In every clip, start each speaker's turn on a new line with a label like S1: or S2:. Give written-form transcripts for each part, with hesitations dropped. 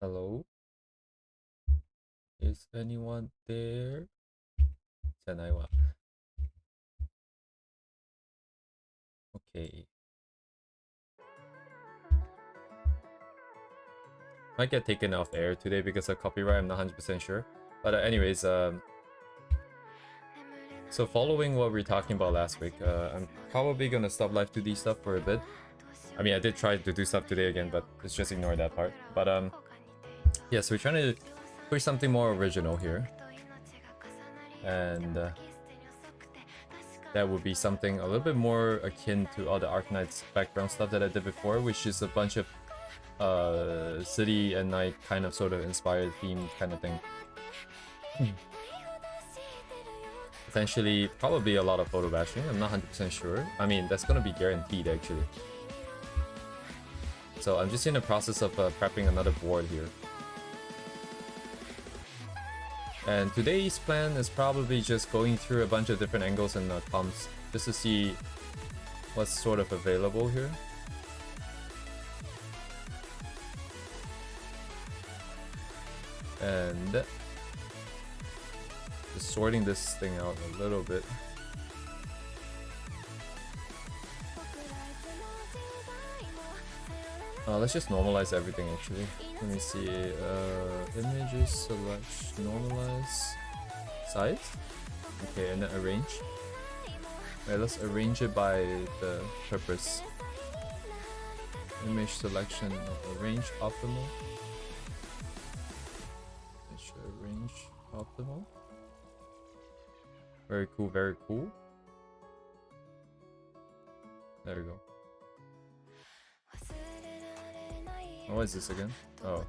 S1: Hello? Is anyone there? Sanaiwa. Okay. Might get taken off air today because of copyright, I'm not 100% sure. But anyways, so following what we were talking about last week, I'm probably gonna stop live 2D stuff for a bit. I mean, I did try to do stuff today again, but let's just ignore that part. But yeah, so we're trying to push something more original here. And that would be something a little bit more akin to all the Arknights background stuff that I did before, which is a bunch of city and night kind of sort of inspired theme kind of thing. Essentially, probably a lot of photo bashing. I'm not 100% sure. I mean, that's gonna be guaranteed actually. So I'm just in the process of prepping another board here. And today's plan is probably just going through a bunch of different angles and comps just to see what's sort of available here. And just sorting this thing out a little bit. Let's just normalize everything actually. Let me see. Images, select, normalize, size. Okay, and then arrange. Alright, let's arrange it by the purpose. Image selection, arrange optimal. Arrange optimal. Very cool, very cool. There we go. Oh, what is this again? Oh.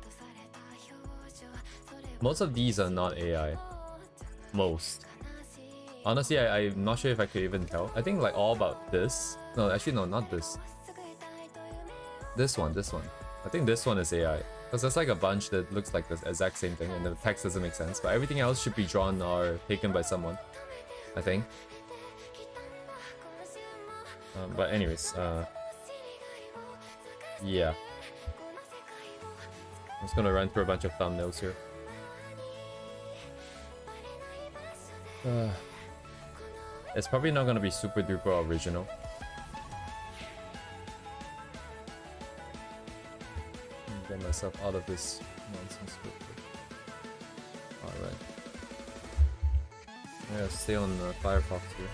S1: Most of these are not AI. Most. Honestly, I'm not sure if I could even tell. I think like all about this. No, actually no, not this. This one. I think this one is AI. Because there's like a bunch that looks like the exact same thing and the text doesn't make sense. But everything else should be drawn or taken by someone, I think. But anyways, yeah. I'm just gonna run through a bunch of thumbnails here. It's probably not gonna be super duper original. Get myself out of this nonsense quickly. Alright. Yeah, stay on Firefox here.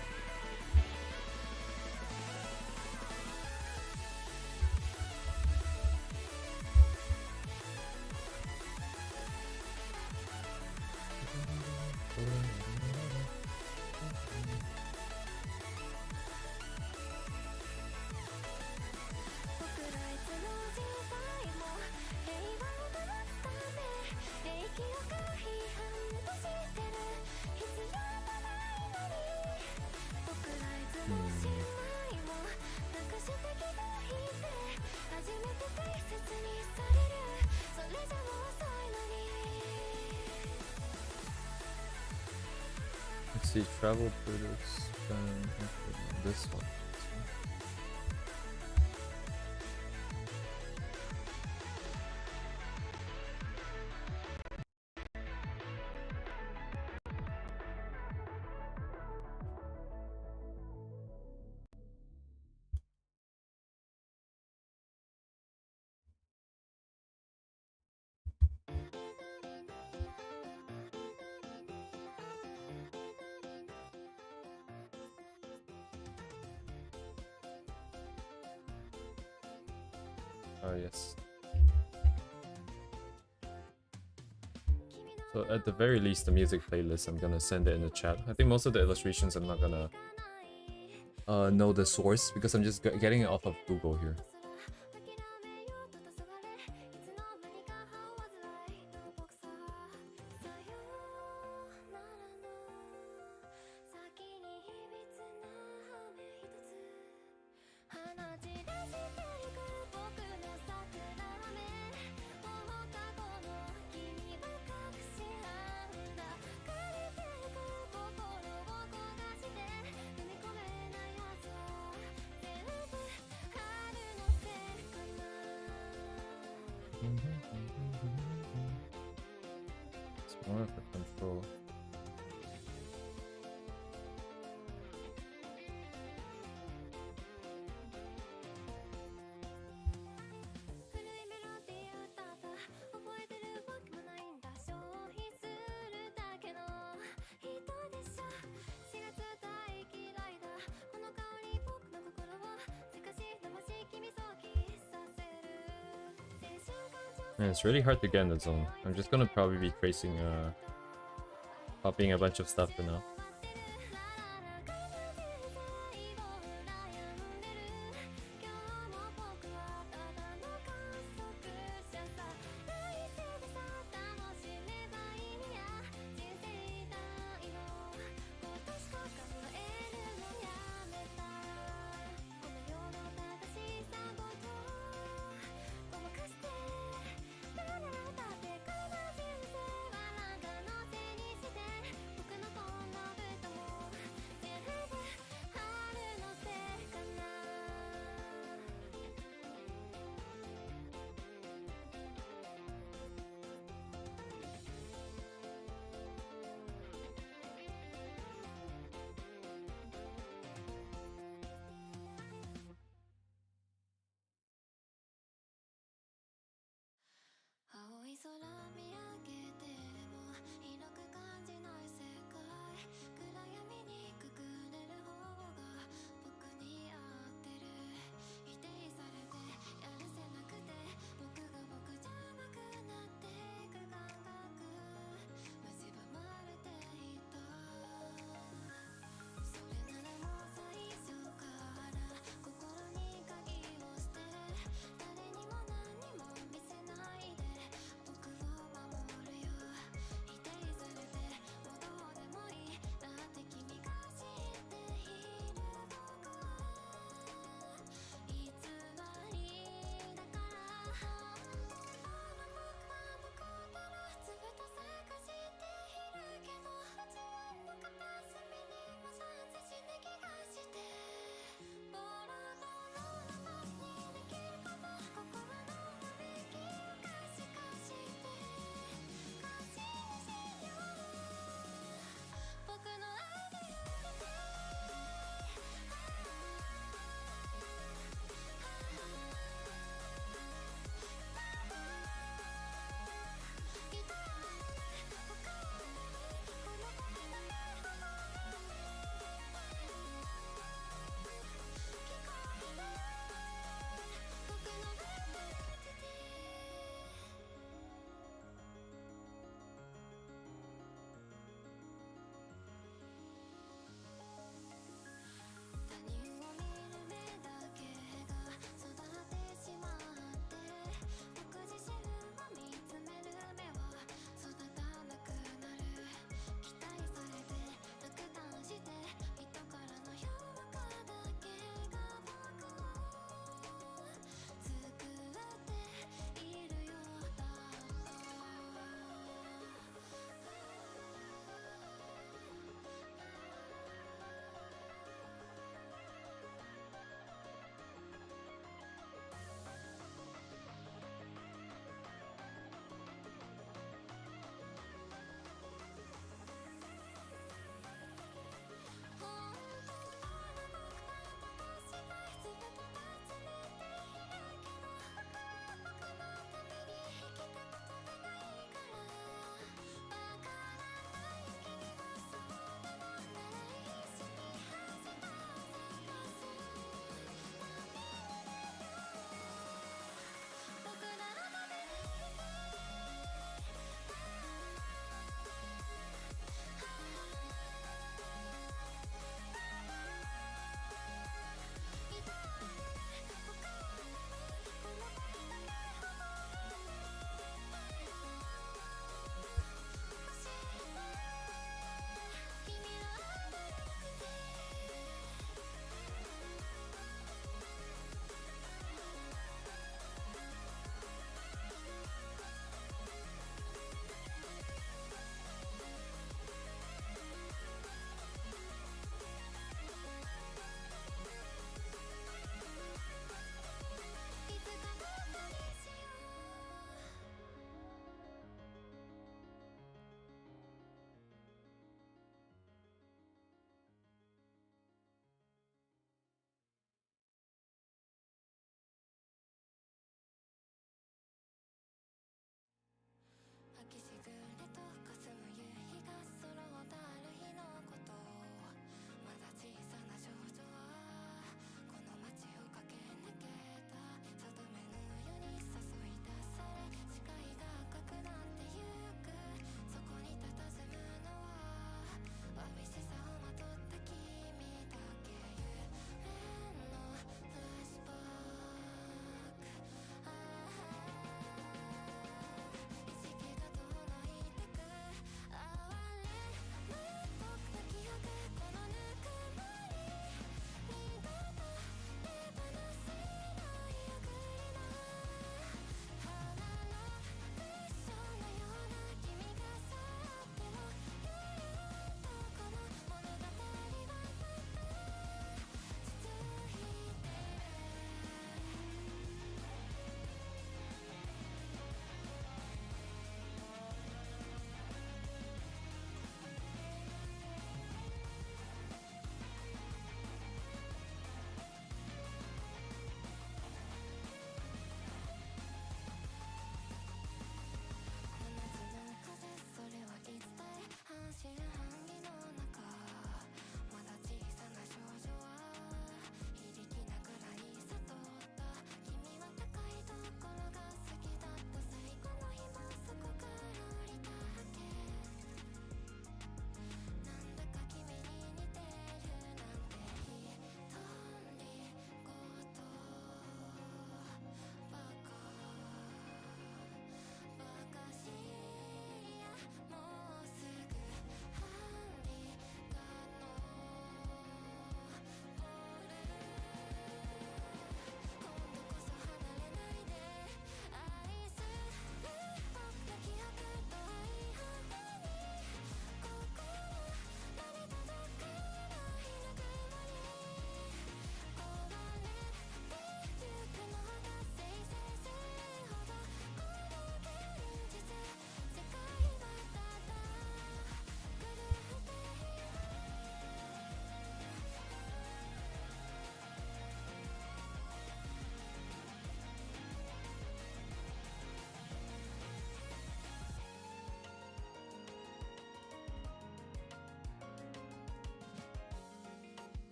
S1: Let's see, travel products, this one. Oh, yes. So at the very least, the music playlist, I'm gonna send it in the chat. I think most of the illustrations I'm not gonna know the source because I'm just getting it off of Google here. More for control. Man, it's really hard to get in the zone. I'm just gonna probably be tracing, copying a bunch of stuff for now.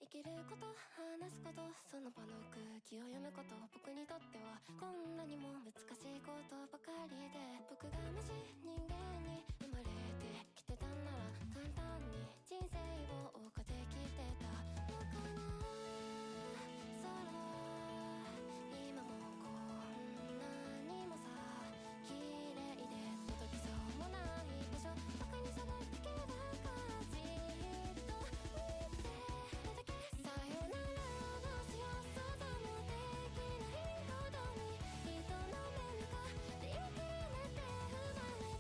S2: 生きること話すことその場の空気を読むこと僕にとってはこんなにも難しいことばかりで僕がもし人間に生まれてきてたんなら簡単に人生を謳歌できてたのかな今もこんなにもさ綺麗で届きそうもない場所バカにされてけばかじっと見てるだけさよならどうしよう想像もできないほどに人の目の中で生きれて不満に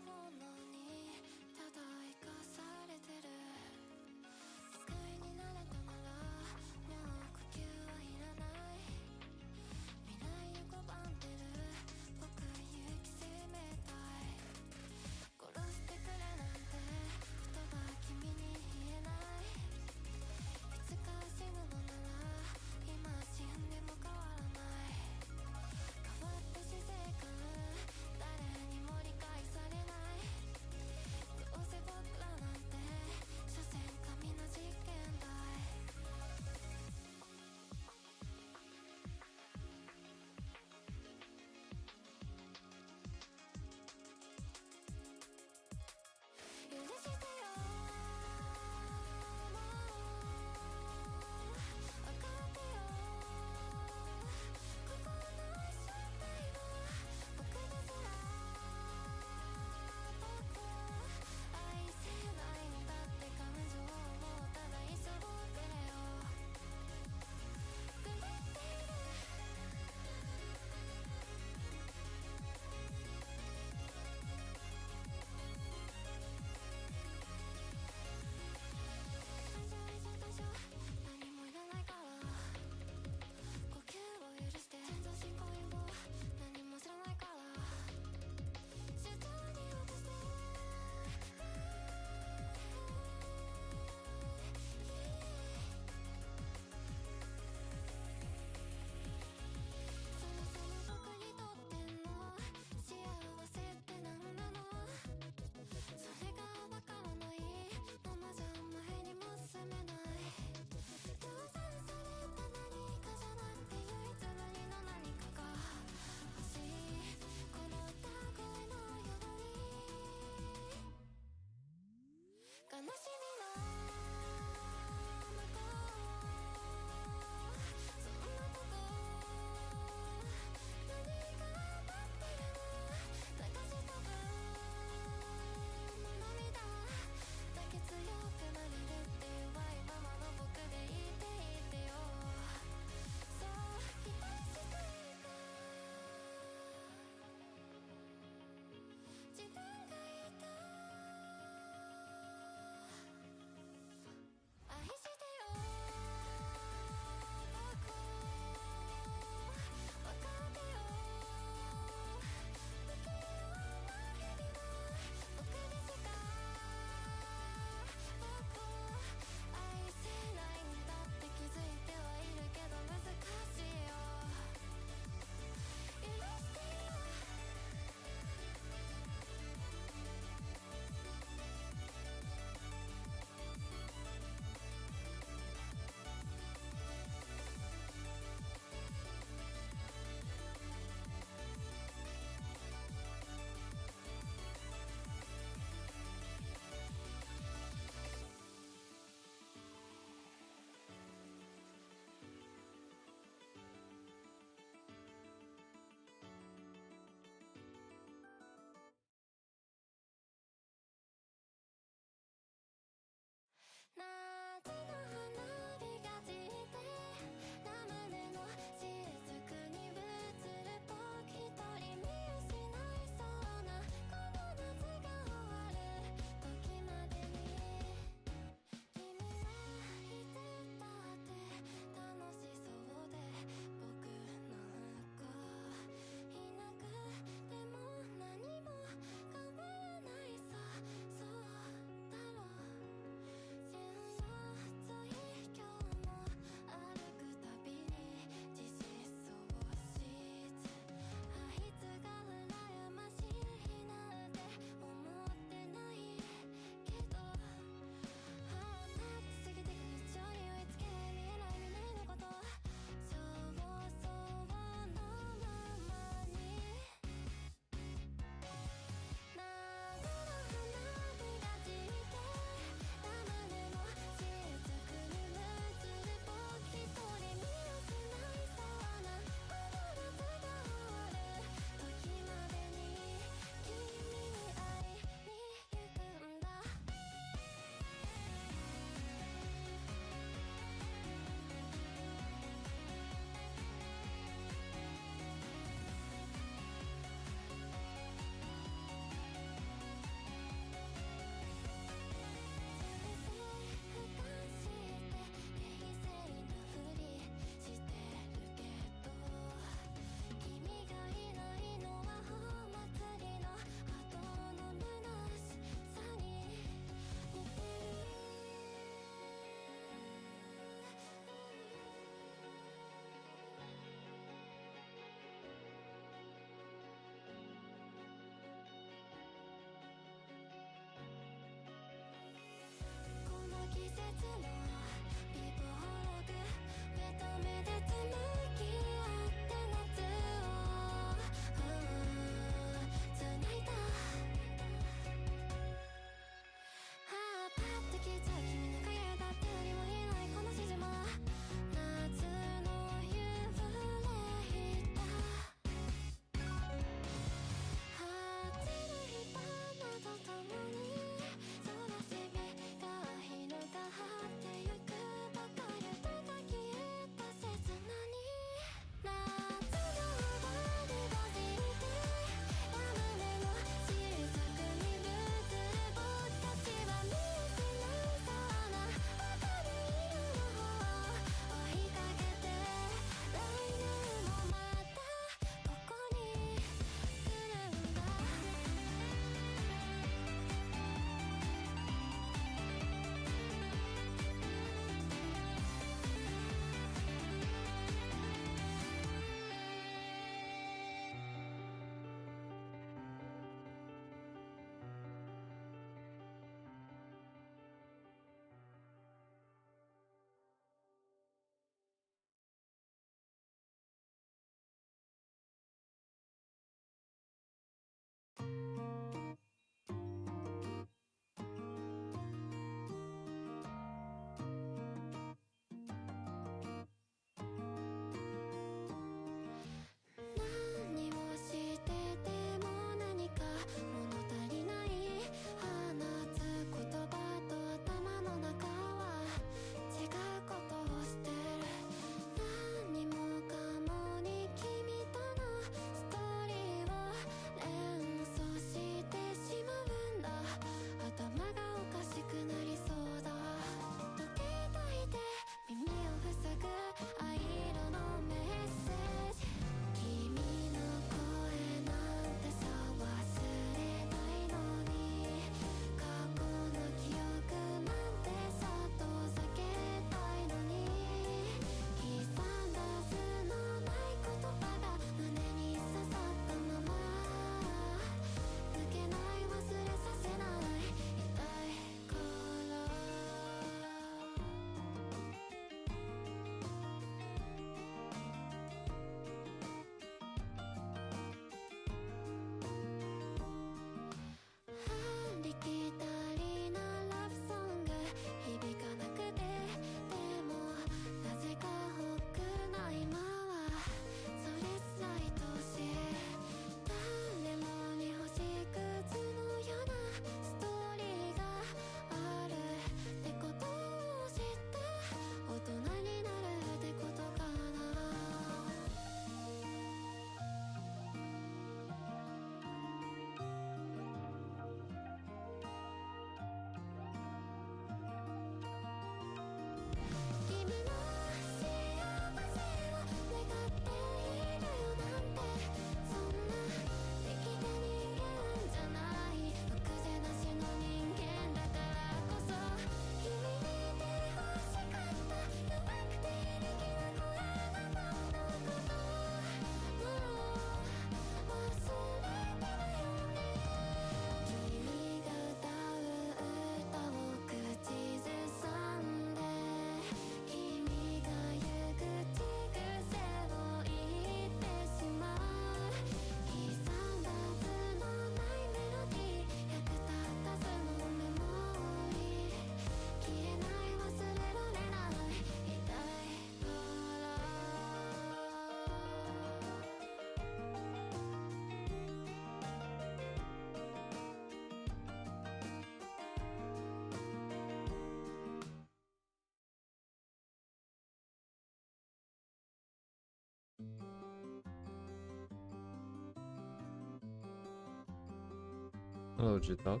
S1: Hello, Jitok.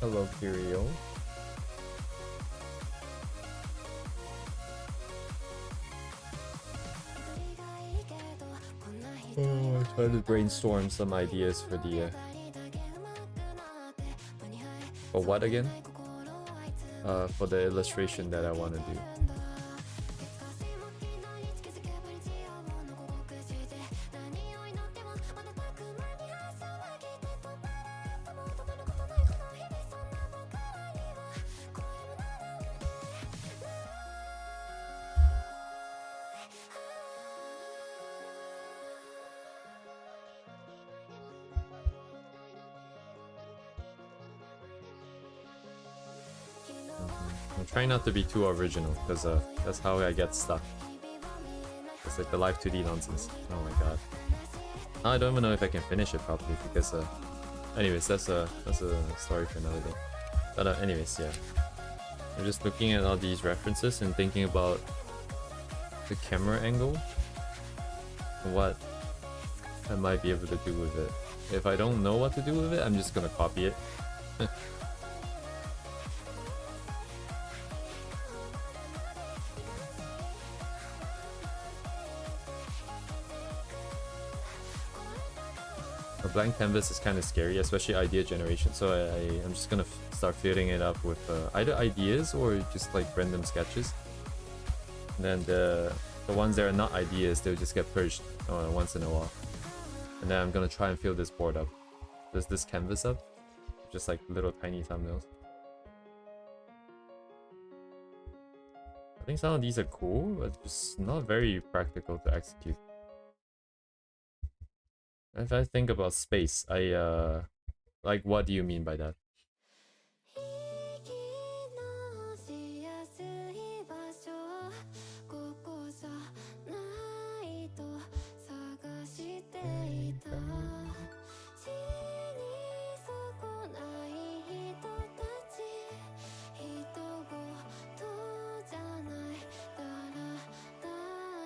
S1: Hello, Curio. Oh, I tried to brainstorm some ideas for the for what again? For the illustration that I want to do. I'm trying not to be too original, because that's how I get stuck. It's like the live 2D nonsense. Oh my god. Now I don't even know if I can finish it properly, because anyways, that's a story for another day. But anyways, yeah. I'm just looking at all these references and thinking about the camera angle and what I might be able to do with it. If I don't know what to do with it, I'm just gonna copy it. a blank canvas is kind of scary, especially idea generation. So I'm just gonna start filling it up with either ideas or just like random sketches. And then the ones that are not ideas, they'll just get purged once in a while. And then I'm gonna try and fill this board up, this canvas up, just like little tiny thumbnails. I think some of these are cool, but just not very practical to execute. If I think about space, like, what do you mean by that?
S2: 引き直しやすい場所ここじゃないと探していた死に損ない人たち人事じゃないだらだ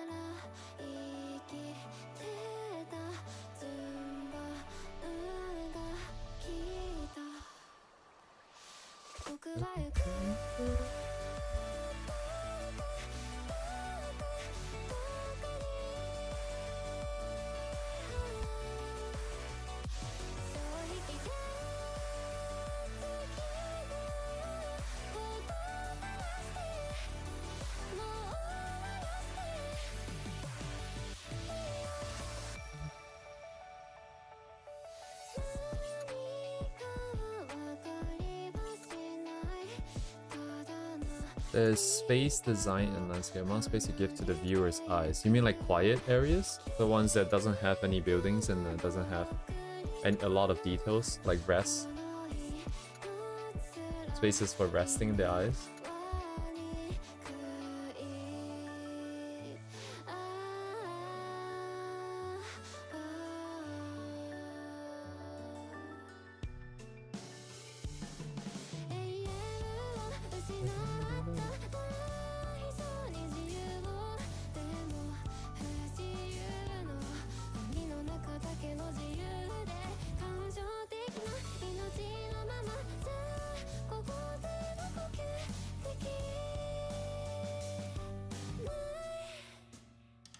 S2: ら生きてた順番が来た僕は行く
S1: There's space, design, and landscape. Amount of space you give to the viewer's eyes. You mean like quiet areas? The ones that doesn't have any buildings and doesn't have a lot of details, like rest? Spaces for resting the eyes?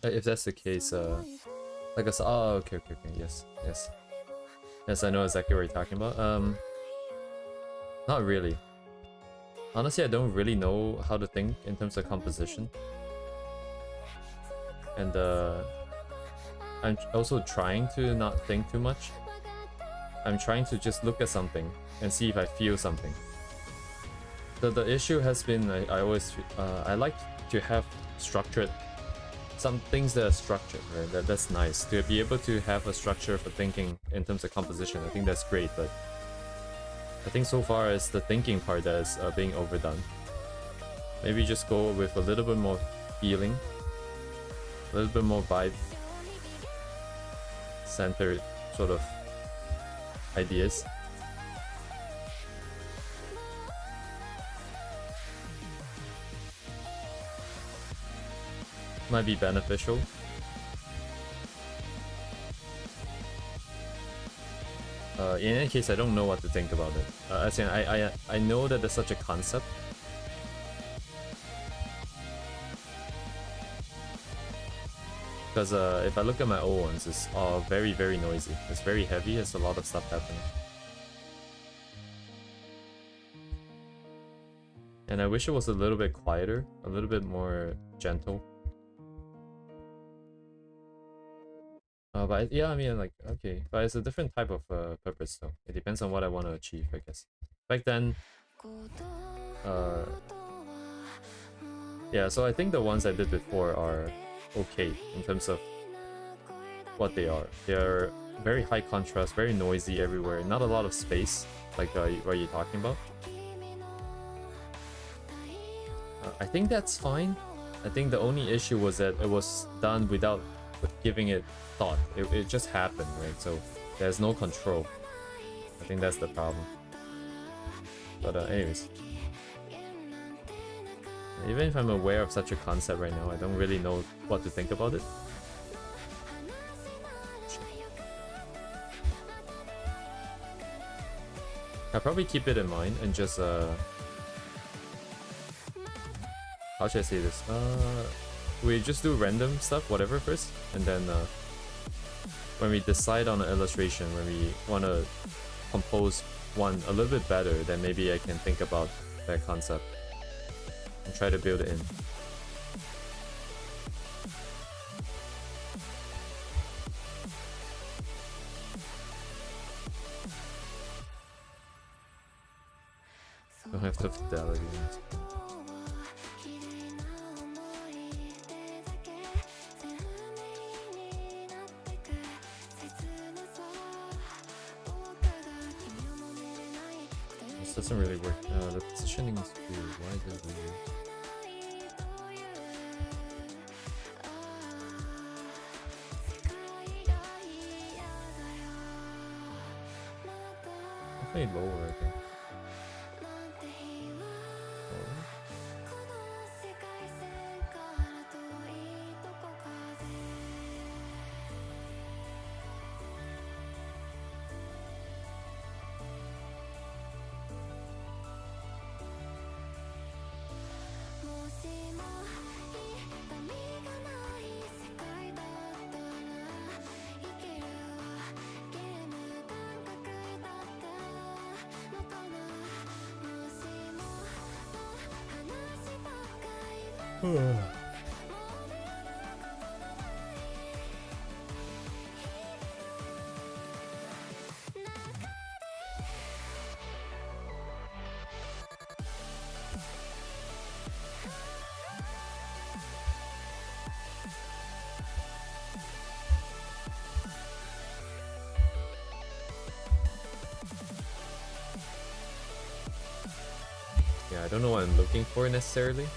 S1: If that's the case, like I said, oh, okay, yes, I know exactly what you're talking about. Not really. Honestly, I don't really know how to think in terms of composition, and I'm also trying to not think too much. I'm trying to just look at something and see if I feel something. The issue has been I like to have structured. Some things that are structured, right? That's nice. To be able to have a structure for thinking in terms of composition, I think that's great, but I think so far it's the thinking part that is being overdone. Maybe just go with a little bit more feeling, a little bit more vibe centered sort of ideas. Might be beneficial. In any case, I don't know what to think about it. As in, I know that there's such a concept. Because if I look at my old ones, it's all very, very noisy. It's very heavy, there's a lot of stuff happening. And I wish it was a little bit quieter, a little bit more gentle. But yeah, I mean, like, okay, but it's a different type of purpose though. It depends on what I want to achieve, I guess. Back then, yeah, so I think the ones I did before are okay in terms of what they are. They're very high contrast, very noisy everywhere, not a lot of space, like what you're talking about. I think that's fine. I think the only issue was that it was done without giving it thought. It just happened, right? So there's no control. I think that's the problem. But anyways, even if I'm aware of such a concept right now, I don't really know what to think about it. I'll probably keep it in mind and just how should I say this? We just do random stuff, whatever first, and then when we decide on an illustration, when we want to compose one a little bit better, then maybe I can think about that concept and try to build it in. Don't have the fidelity. This doesn't really work. The positioning is weird. Why is it weird? Definitely lower, I think. Yeah, I don't know what I'm looking for necessarily.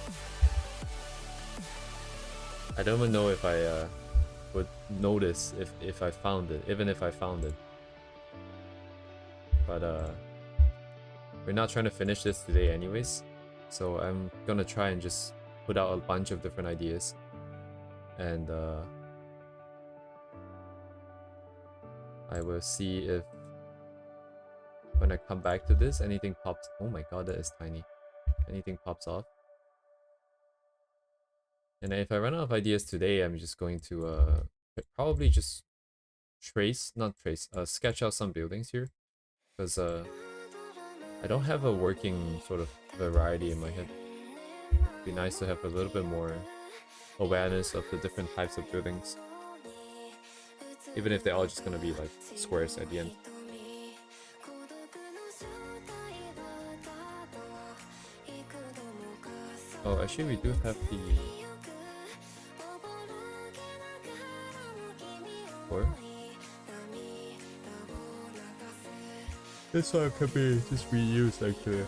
S1: I don't even know if I would notice if I found it, even if I found it. But we're not trying to finish this today anyways, so I'm gonna try and just put out a bunch of different ideas, and I will see if when I come back to this anything pops. Oh my god, that is tiny. Anything pops off. And then if I run out of ideas today, I'm just going to probably just sketch out some buildings here, because I don't have a working sort of variety in my head. It'd be nice to have a little bit more awareness of the different types of buildings, even if they're all just gonna be like squares at the end. Oh, actually we do have the core. This one can be just reused actually.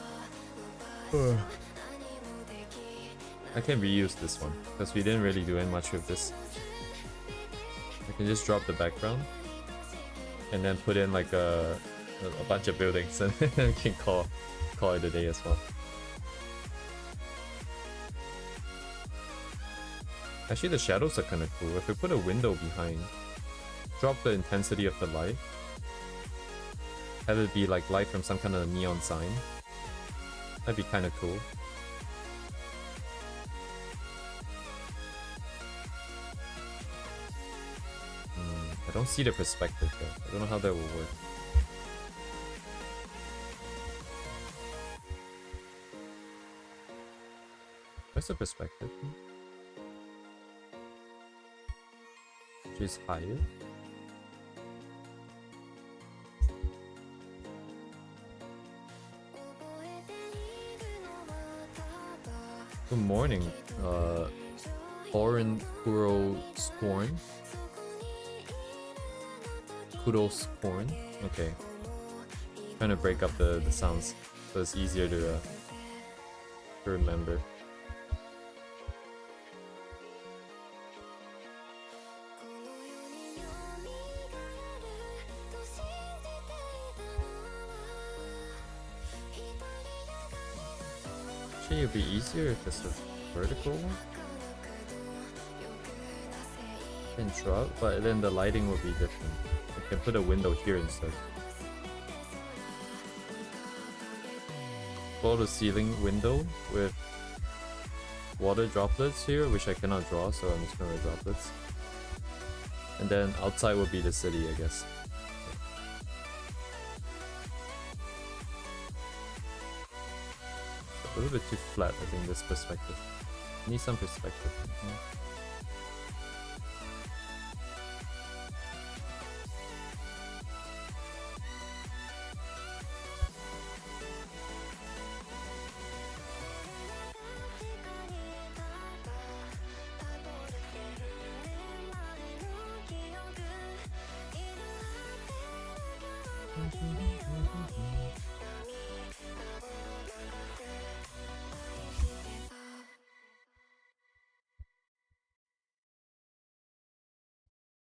S1: I can reuse this one because we didn't really do much with this. I can just drop the background and then put in like a bunch of buildings, and then we can call it a day as well. Actually, the shadows are kind of cool. If we put a window behind, drop the intensity of the light, have it be like light from some kind of neon sign, that'd be kind of cool. I don't see the perspective though. I don't know how that will work. Where's the perspective? Which is higher. Good morning, Oren Kuro Scorn. Kudos Corn. Okay. Trying to break up the sounds so it's easier to remember. Actually, it'd be easier if it's a vertical one. And drop, but then the lighting will be different. I can put a window here instead. Floor to ceiling window with water droplets here, which I cannot draw, so I'm just gonna write droplets. And then outside would be the city, I guess. A little bit too flat, I think, this perspective. Need some perspective.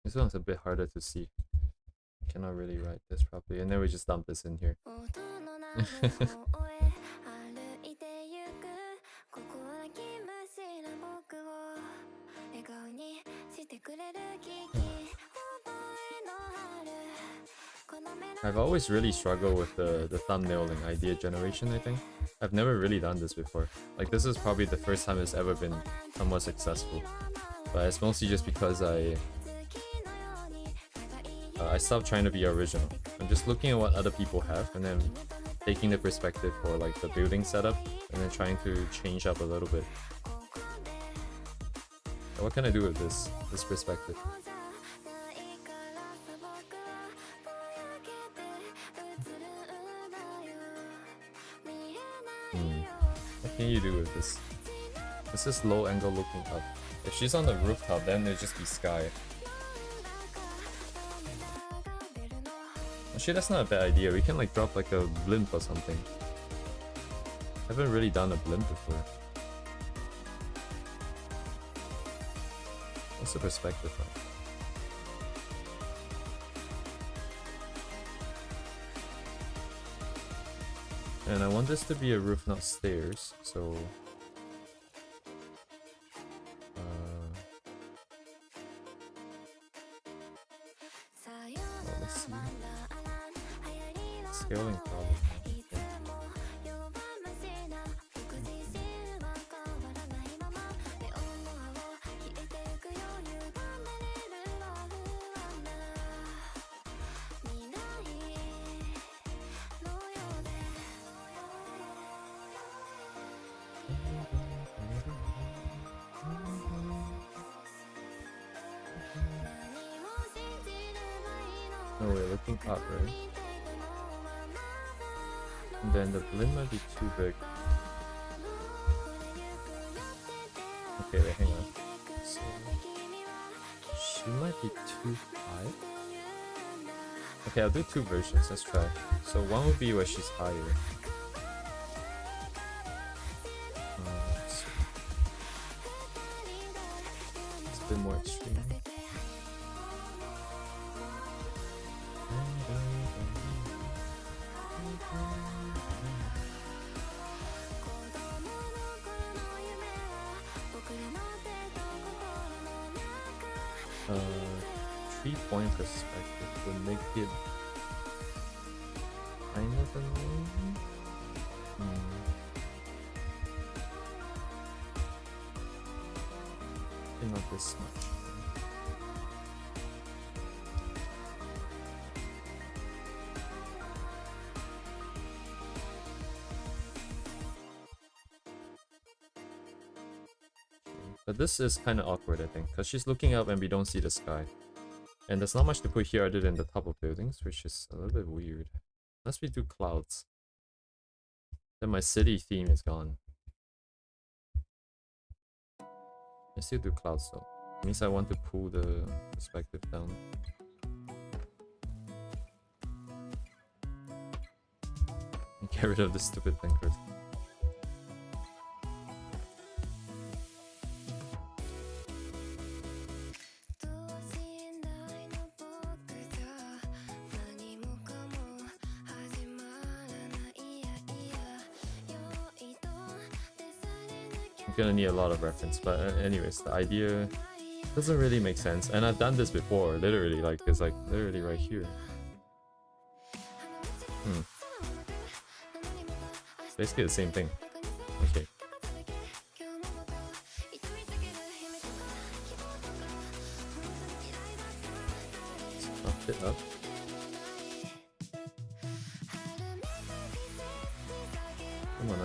S1: This one's a bit harder to see. Cannot really write this properly, and then we just dump this in here. I've always really struggled with the thumbnailing idea generation, I think. I've never really done this before. Like, this is probably the first time it's ever been somewhat successful. But it's mostly just because I stopped trying to be original. I'm just looking at what other people have and then taking the perspective for like the building setup and then trying to change up a little bit. So what can I do with this perspective? What can you do with this? This is low angle looking up. If she's on the rooftop, then it'll just be sky. Actually, that's not a bad idea. We can like drop like a blimp or something. I haven't really done a blimp before. What's the perspective like? And I want this to be a roof, not stairs, so... let's see. Scaling problem. Oh, we're looking up, right? And then the blimp might be too big. Okay, wait, hang on. So, she might be too high. Okay, I'll do two versions. Let's try. So one would be where she's higher. Let's see. It's a bit more extreme. Three-point perspective would make it kind of annoying. Not this much. But this is kind of awkward, I think, because she's looking up and we don't see the sky. And there's not much to put here other than the top of buildings, which is a little bit weird. Unless we do clouds. Then my city theme is gone. I still do clouds though. It means I want to pull the perspective down. And get rid of this stupid thing first. Gonna need a lot of reference, but anyways, the idea doesn't really make sense, and I've done this before. Literally, like it's like literally right here. Basically the same thing. Okay. it up. Come on,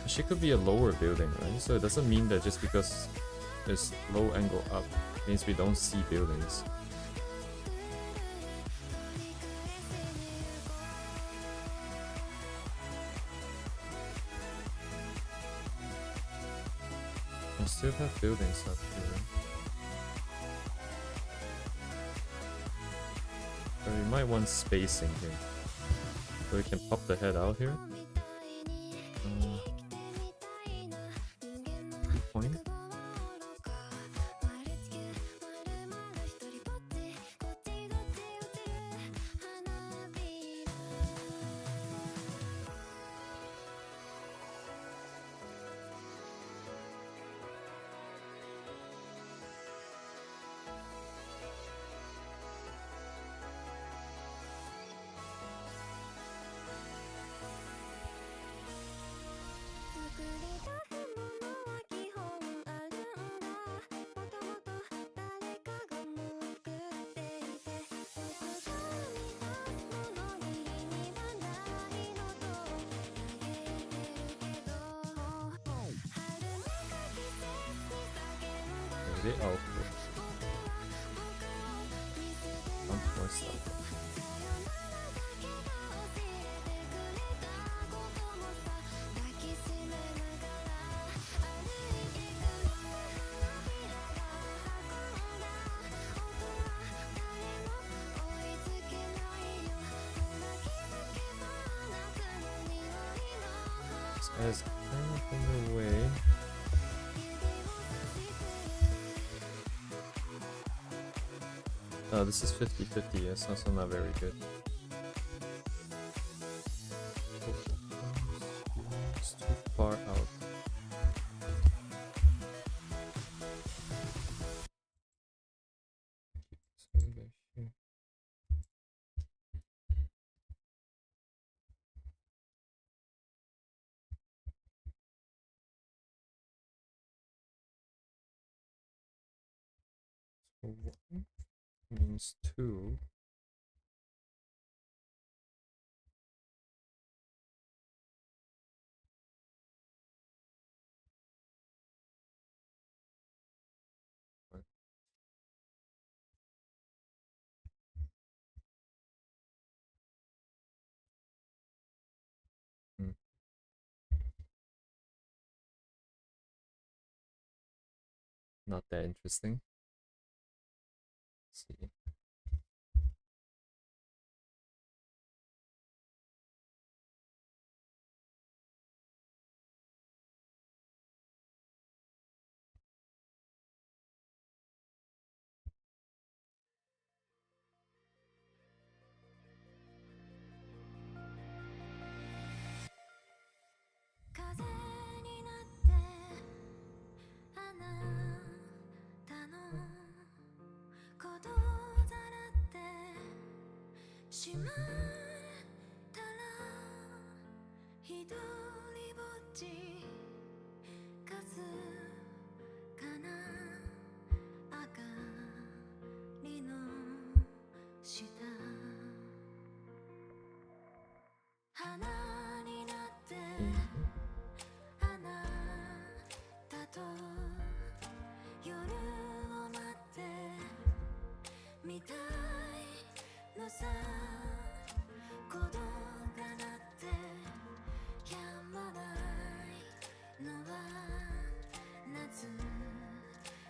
S1: she could be a lower building, right? So it doesn't mean that just because there's low angle up means we don't see buildings. I still have buildings up here. But we might want spacing here. So we can pop the head out here. 2 point. Maybe I'll put more stuff. This guy's kind of in the way. Oh, this is 50-50, yes, also not very good. It's too far out. So back here. So 1 means 2. What? Hmm. Not that interesting.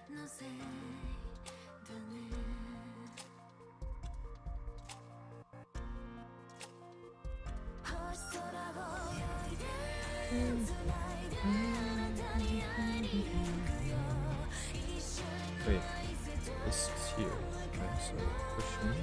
S1: Let's see. Wait, this is here. Okay, so pushing.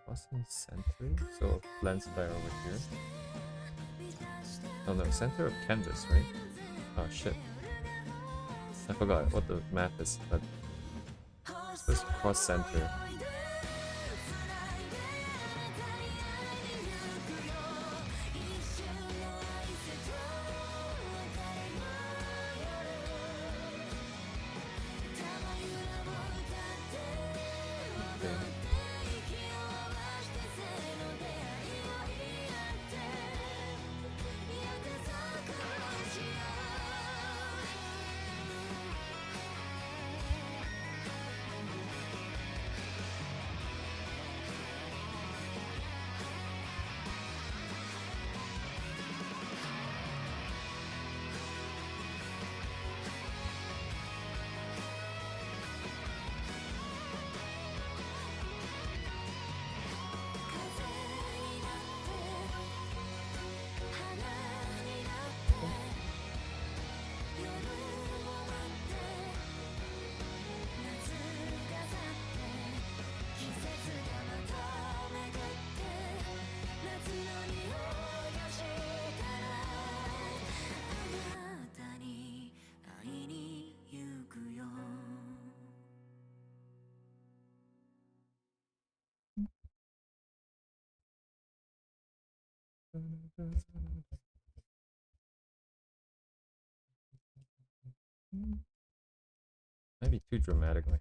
S1: Crossing center, so lens flare over here. Oh no, center of canvas, right? Oh shit. I forgot what the map is, but it's supposed to cross center. Maybe too dramatically.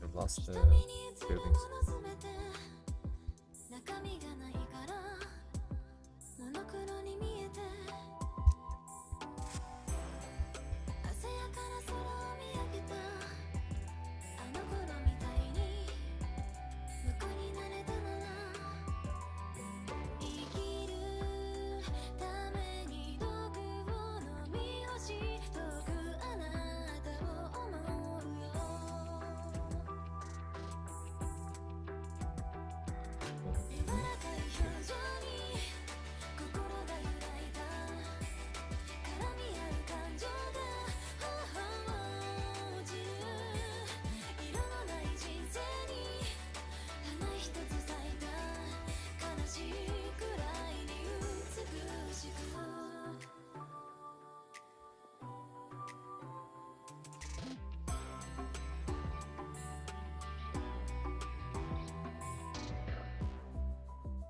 S1: I've lost the buildings.
S2: 中身がないからモノクロに見えて鮮やかな空を見上げたあの頃みたいに無垢になれたなら生きるために毒を飲み干し遠くあなたを思うよ柔らかい表情に心が揺らいだ絡み合う感情が頬を落ちる色のない人生に花一つ咲いた悲しいくらいに美しく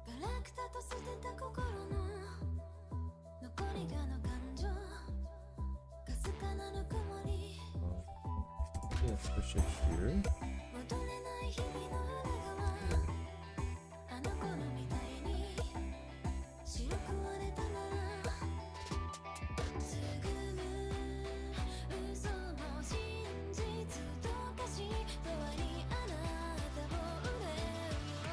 S2: ガラクタと捨てた心の残りがの感情かすかなぬくもり
S1: Let's push it here.
S2: 戻れない日々の裏側あの頃みたいに白く割れたならつぐむ嘘も真実と化し永遠にあなたを憂えるよ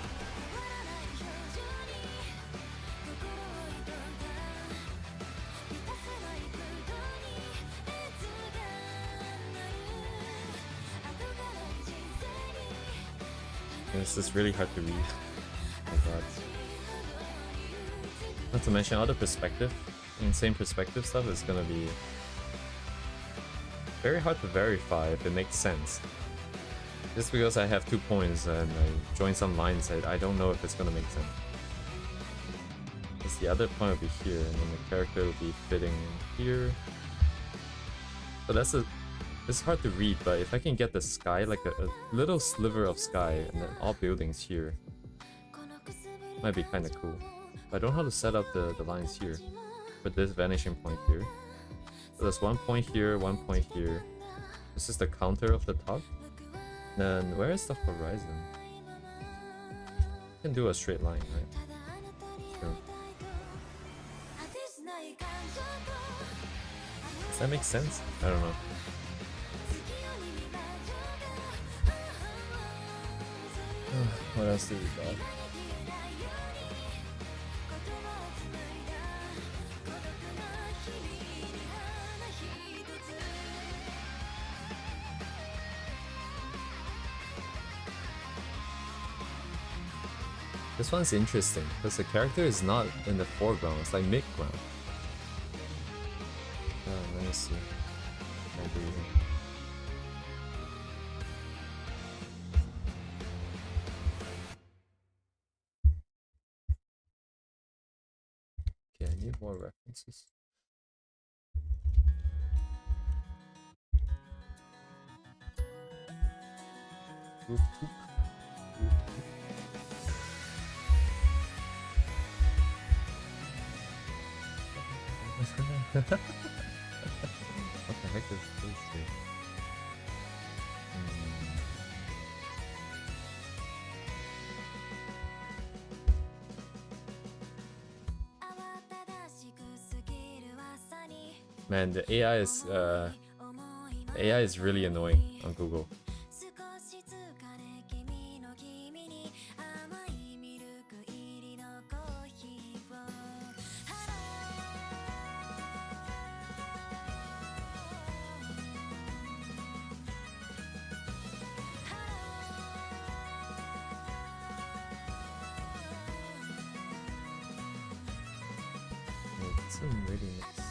S2: 変わらない表情に心を挑んだ満たせない空洞に熱が鳴る後がない人生に
S1: This is really hard to read. Oh my god. Not to mention other perspective. Insane perspective stuff is gonna be very hard to verify if it makes sense. Just because I have 2 points and I join some lines, I don't know if it's gonna make sense. Because the other point will be here, and then the character will be fitting in here. So it's hard to read, but if I can get the sky, like a little sliver of sky, and then all buildings here, might be kind of cool. But I don't know how to set up the lines here. With this vanishing point here. So there's 1 point here, 1 point here. This is the counter of the top. Then where is the horizon? You can do a straight line, right? Sure. Does that make sense? I don't know. What else do we got? This one's interesting because the character is not in the foreground, it's like mid-ground. Let me see. What can I do here? Okay, I need more references. Whoop, whoop. What the heck is this thing? Man, the AI is really annoying on Google. It doesn't really make sense.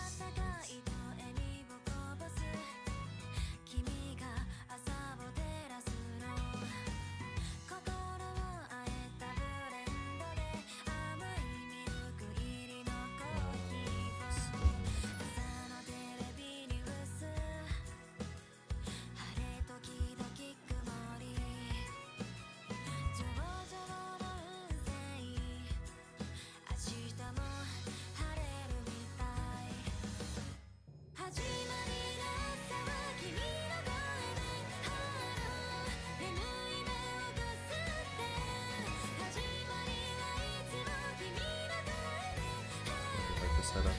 S1: Like the setup.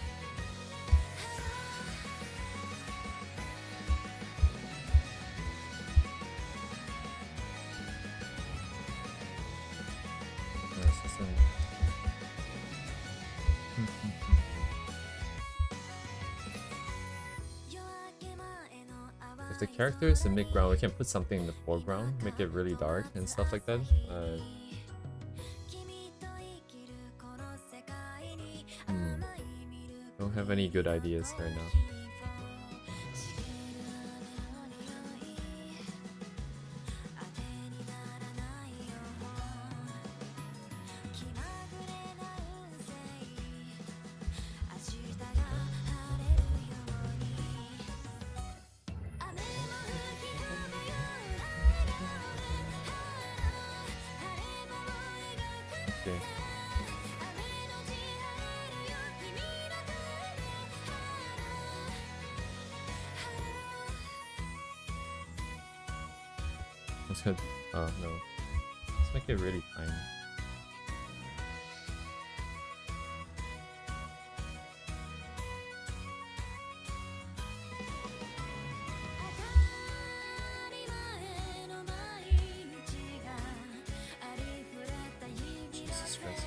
S1: Yes, the same. If the character is in mid-ground, we can put something in the foreground, make it really dark and stuff like that. Don't have any good ideas right now. Okay. Let's go. Oh no. Let's make it really tiny. Jesus Christ.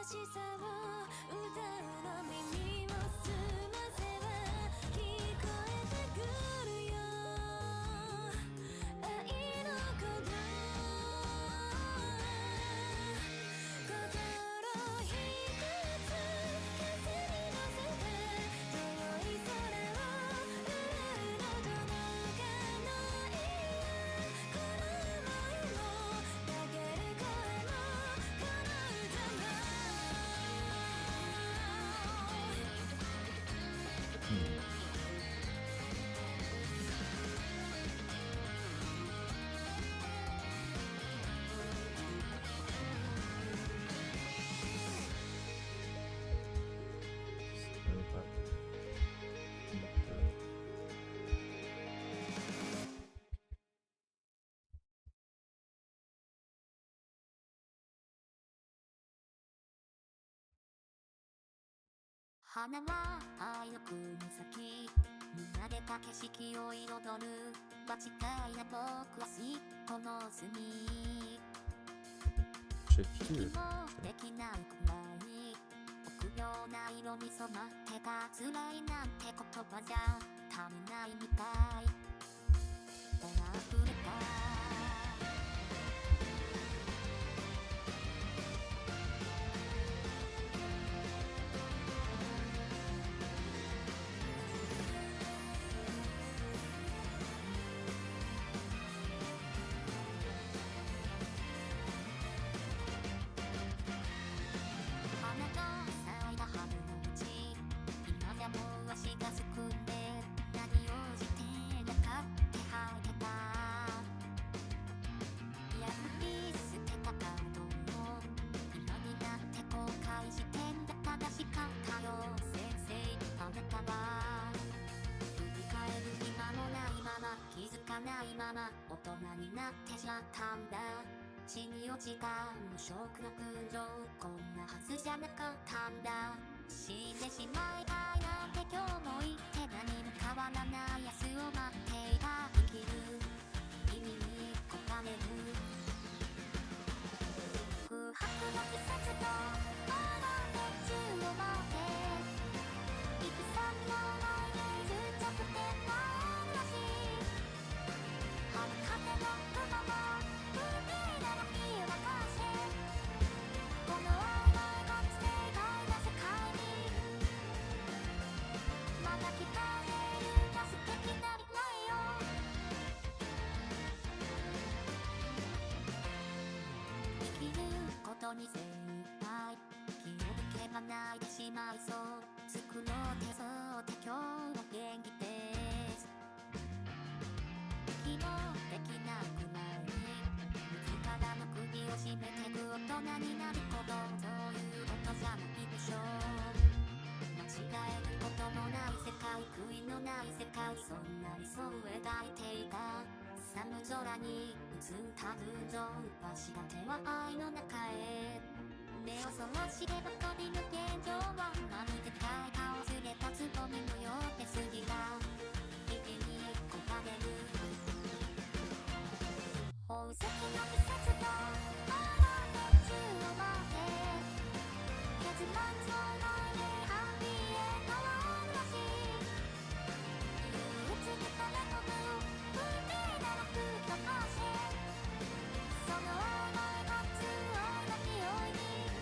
S2: しさを歌うの耳を澄ませば聞こえてくるよ愛の鼓動心一つ風に乗せて遠い空を奪うの届かないこの想いをかける声もこの歌も花は愛の国先見上げた景色を彩る間違いな僕はしこの隅
S1: Shit
S2: 息
S1: here.
S2: もできないくらい臆病な色に染まってた辛いなんて言葉じゃ足りないみたいほら溢れた花が咲いた春のうち今でも足がすくんで何をしてなかって吐いてた破り捨てたカードを今になって後悔してんだ正しかったよ先生あなたは振り返る暇もないまま気づかないまま大人になってしまったんだ地に落ちた無色の空情こんなはずじゃなかったんだ死んでしまいたいなんて今日も言って何も変わらない明日を待っていた生きる意味に焦がれる空白の季節とまだ熱中を待って行く先のない芸術着点の嵐春風の雲も運命なら火を任せこの曖昧な正解な世界にまだ聞かれるな素敵な未来よ生きることに精一杯気を抜けば泣いてしまいそう作ろう手相って今日は元気です気もできなくない自らの首を絞めてく大人になることそういうことじゃないでしょう間違えることもない世界悔いのない世界そんな理想を描いていた寒空に映った群青橋立は愛の中へ目をそらしてばかりの現状はまるで開花を連れたつぼみのよう手すりが日々に焦がれる宝石の季節とまだ熱中を待って結末のないハッピーエンドの嵐憂鬱に垂れ込む運命なら吹き飛ばせその曖昧な強いな匂いに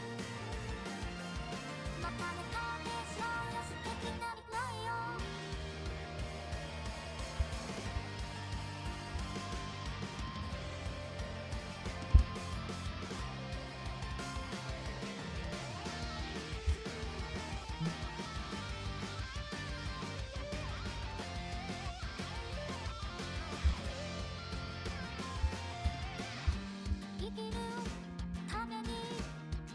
S2: またねかけしようよ素敵な未来よ生きるために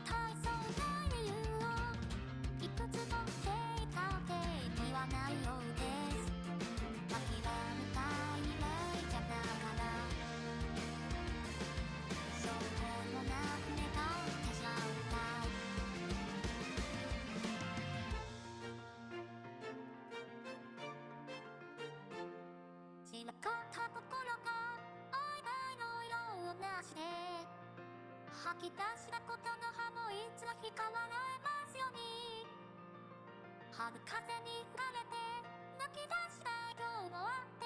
S2: 大層な理由をいくつも正確にはないようです諦めたい未来じゃながら証拠もなく願ってしまうたい散らかった心が曖昧の色をなして吐き出したことの葉もいつも光られますように。春風に吹かれて泣き出した今日もあって、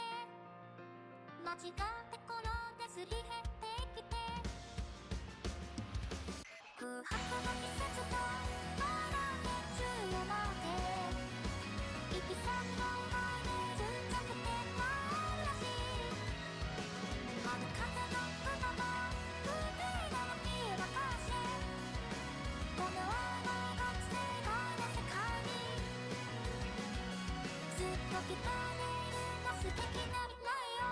S2: 間違って転んですり減ってきて、空白の季節と笑って強まって、行き先の前でずっとくて回るらしい。春風の歌も海が消えばかして、この愛が世界の世界にずっと来ているの素敵な未来よ。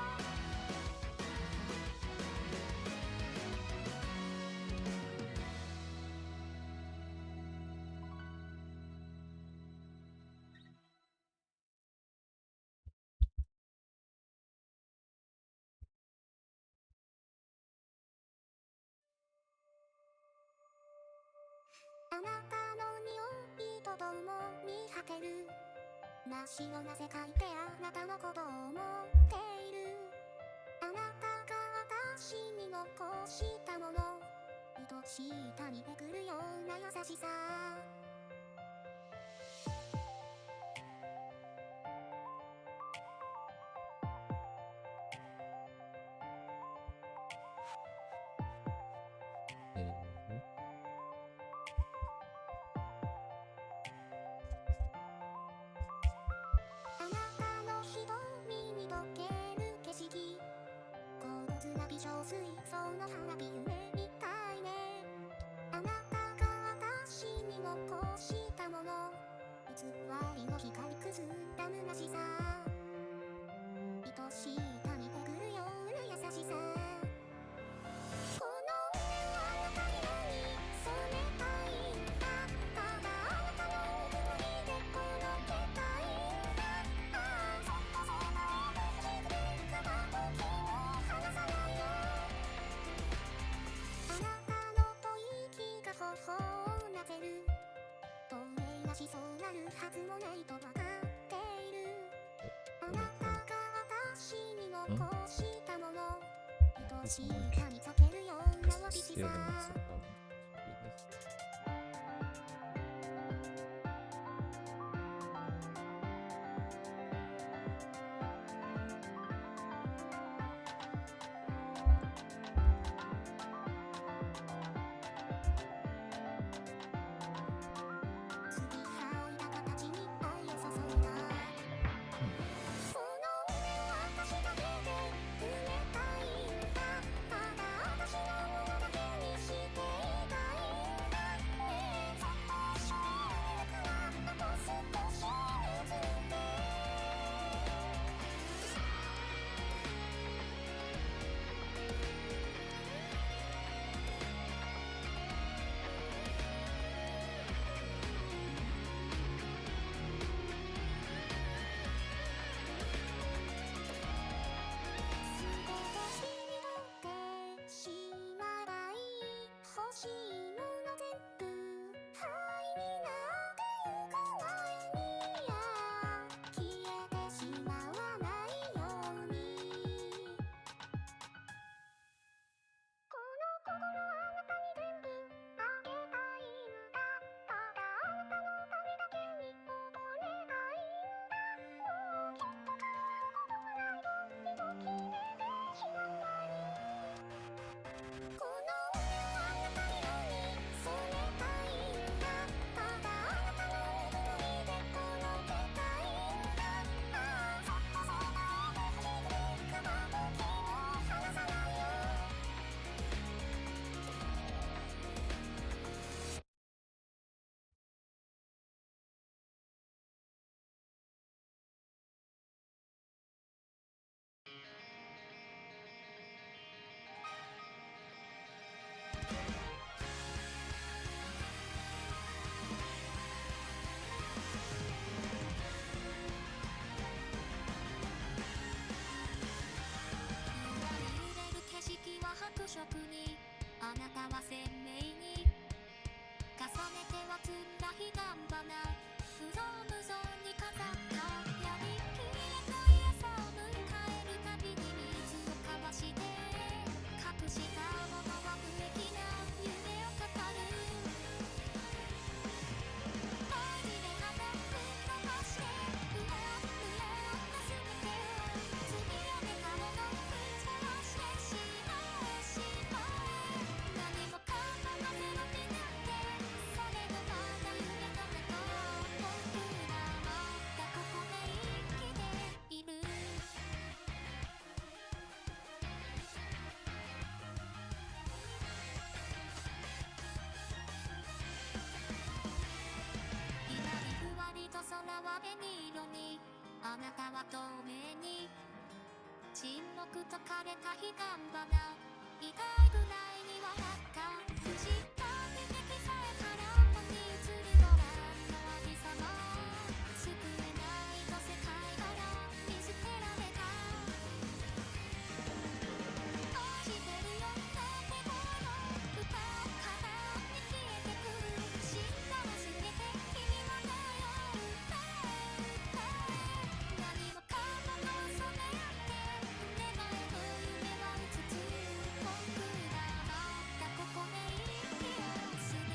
S2: あなたの匂いとともに果てる真っ白な世界であなたのことを思っている。あなたが私に残したもの、愛しい谷でくるような優しさ。あなたの瞳に溶ける景色、高度な美女水槽の花火夢みたいね。あなたが私に残したもの、偽りの光くずんだ虚しさ。愛しい谷でくるような優しさ。この胸はあなた色に染めたいんだ。ただあなたのぬくもりでこのけたいんだ。ああそっとそばを抱いてくれるかな、時も離さないよ。あなたの吐息が頬をなぜる、透明なしそうなるはずもないとわかっている。あなたが私に残したもの、愛しいかに溶けるようなわびしさ。継ぎはいだ形に愛を注いだ。その胸は私だけで埋めたいんだ。ただ私のものだけにしていたいんだ。ねえそっと一緒にいるからあと少し譲って。すべて君の手しまらい、欲しいもの全部灰になってゆく前に、消えてしまわないように。この心あなたに全部あげたいんだ。ただあなたのためだけに溺れたいんだ。もうきっと変わることはないとでも決めてしまう前に。この胸はあなた色に染めたいんだ。ただあなたのぬくもりでこのけたいんだ。ああそっとそばを抱いてくれるかな、時も離さないよ。揺れる景色は白色に、あなたは鮮明に重ねては積んだ彼岸花、無造無造に飾った矢に消えない朝を迎えるたびに水を交わして隠したものは無益な夢を語る。なたは透明に沈黙と枯れた彼岸花痛いぐらいに笑った不思議な悲劇さえ空っぽに映るご覧のありさま救えないと世界から見捨てられた落ちてるよなんてこの歌からに消えてくしんどすぎて君もだよ何もかもが収め合って目前の夢はうつつ僕らまたここで息をする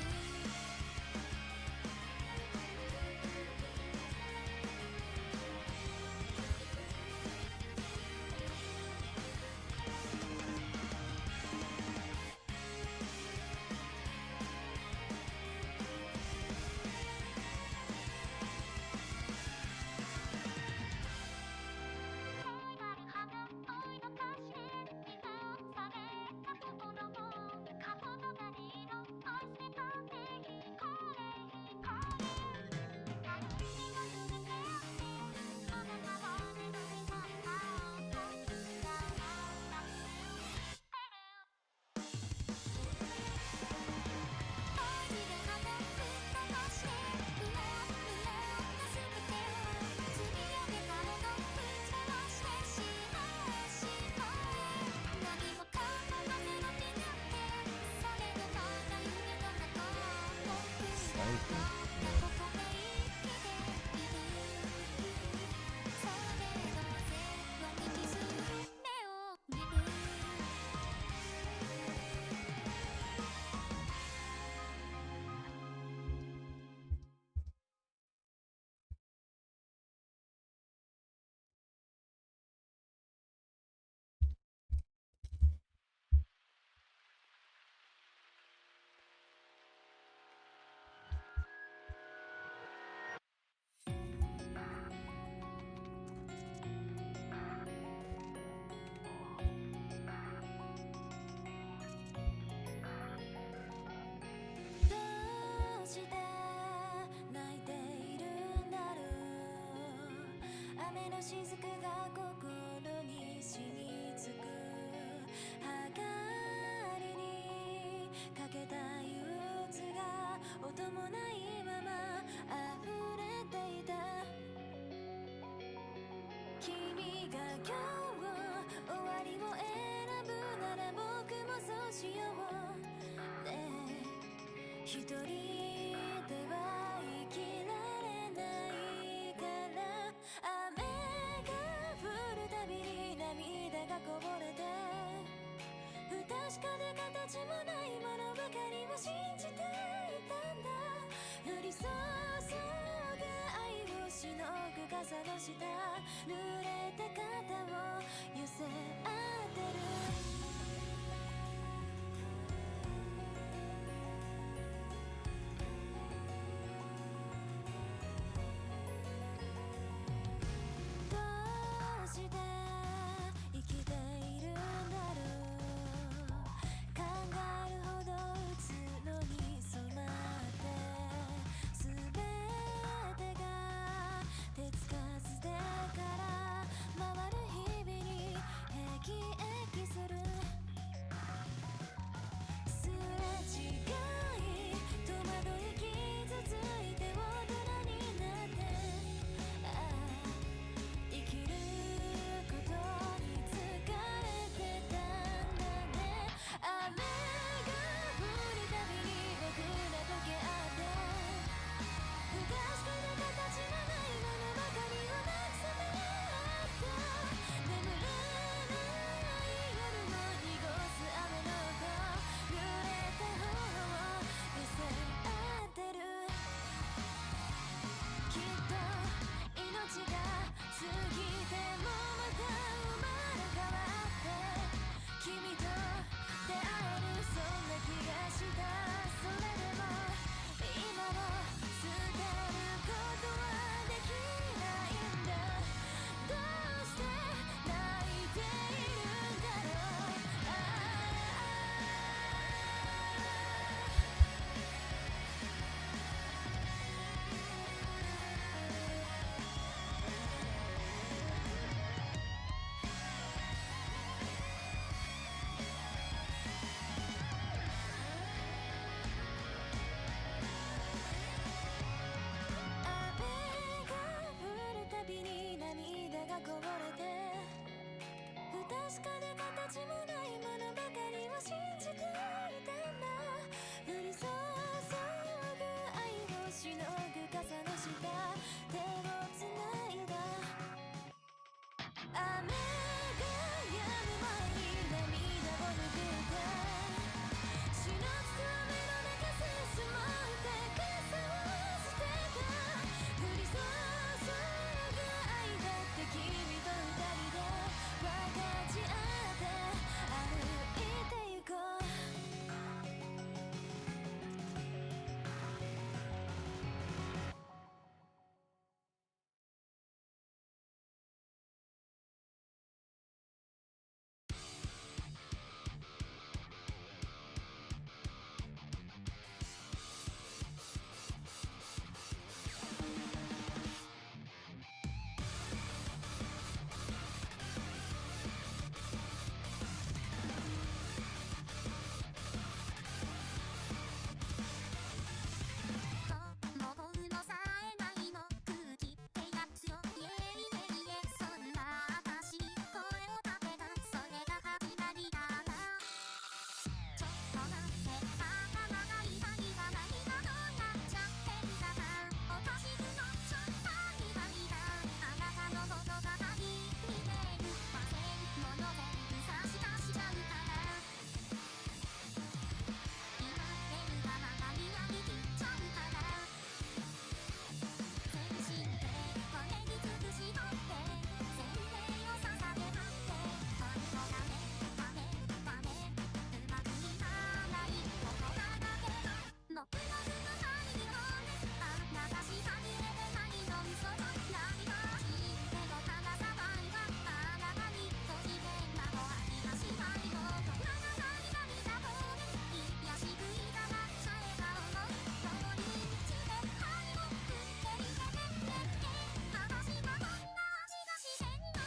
S2: どうして泣いているんだろう雨の雫が心に染みつくはがりにかけた憂鬱が音もないまま溢れていた君が今日終わりを選ぶなら僕もそうしようねえ一人では生きられないから雨が降るたびに涙がこぼれて不確かで形もないものばかりを信じていたんだ降り注ぐ愛をしのぐ傘の下濡れた肩を寄せ合ってるどうして生きているんだろう考えるほどうつろに染まって全てが手つかずでから確かで形もないものばかりを信じていたんだ。降り注ぐ愛をしのぐ傘の下手をつないだ。雨が止む前に涙を拭って死のつめの中進もうって傘を捨てた。降り注ぐ愛だって君と二人で分かち合って歩いてゆこう。僕のさえないの空気ってやつよ。いえいえいえ、そんな私に声をかけた、それが始まりだな。ちょっと待って、頭が痛いが何がどうなっちゃってんだか。おかしくなっちゃったみたいだ。あなたのことが鍵見てる。忘れ物全部差し出しちゃうから。今ってるがまま見上げきっちゃうから。全身でこれに尽くしとって全霊を捧げたって本当だね、ダメダメ、うまくいかないことだらけだ。ノックノックの針に骨あなたしか見えてないの嘘と何が知っても離さないわ。あなたにとしてなどありはしないの。長い涙とね癒し食いたがっちゃえば思う通りにして愛を振っていてねね私がこんな味がしてんの。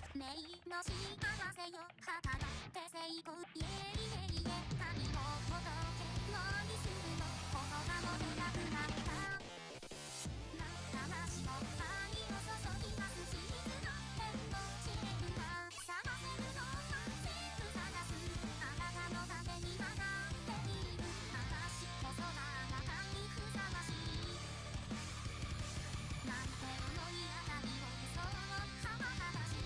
S2: 運命の幸せよ働って成功イエイイエイイエ神の仏何するの言葉も出なくなった。魂も愛を注ぎますしいつだって落ちれるわ。探せるのは全部探すあなたのために曲がっている話こそがあなたにふさわしいなんて思い当たりを嘘の浜話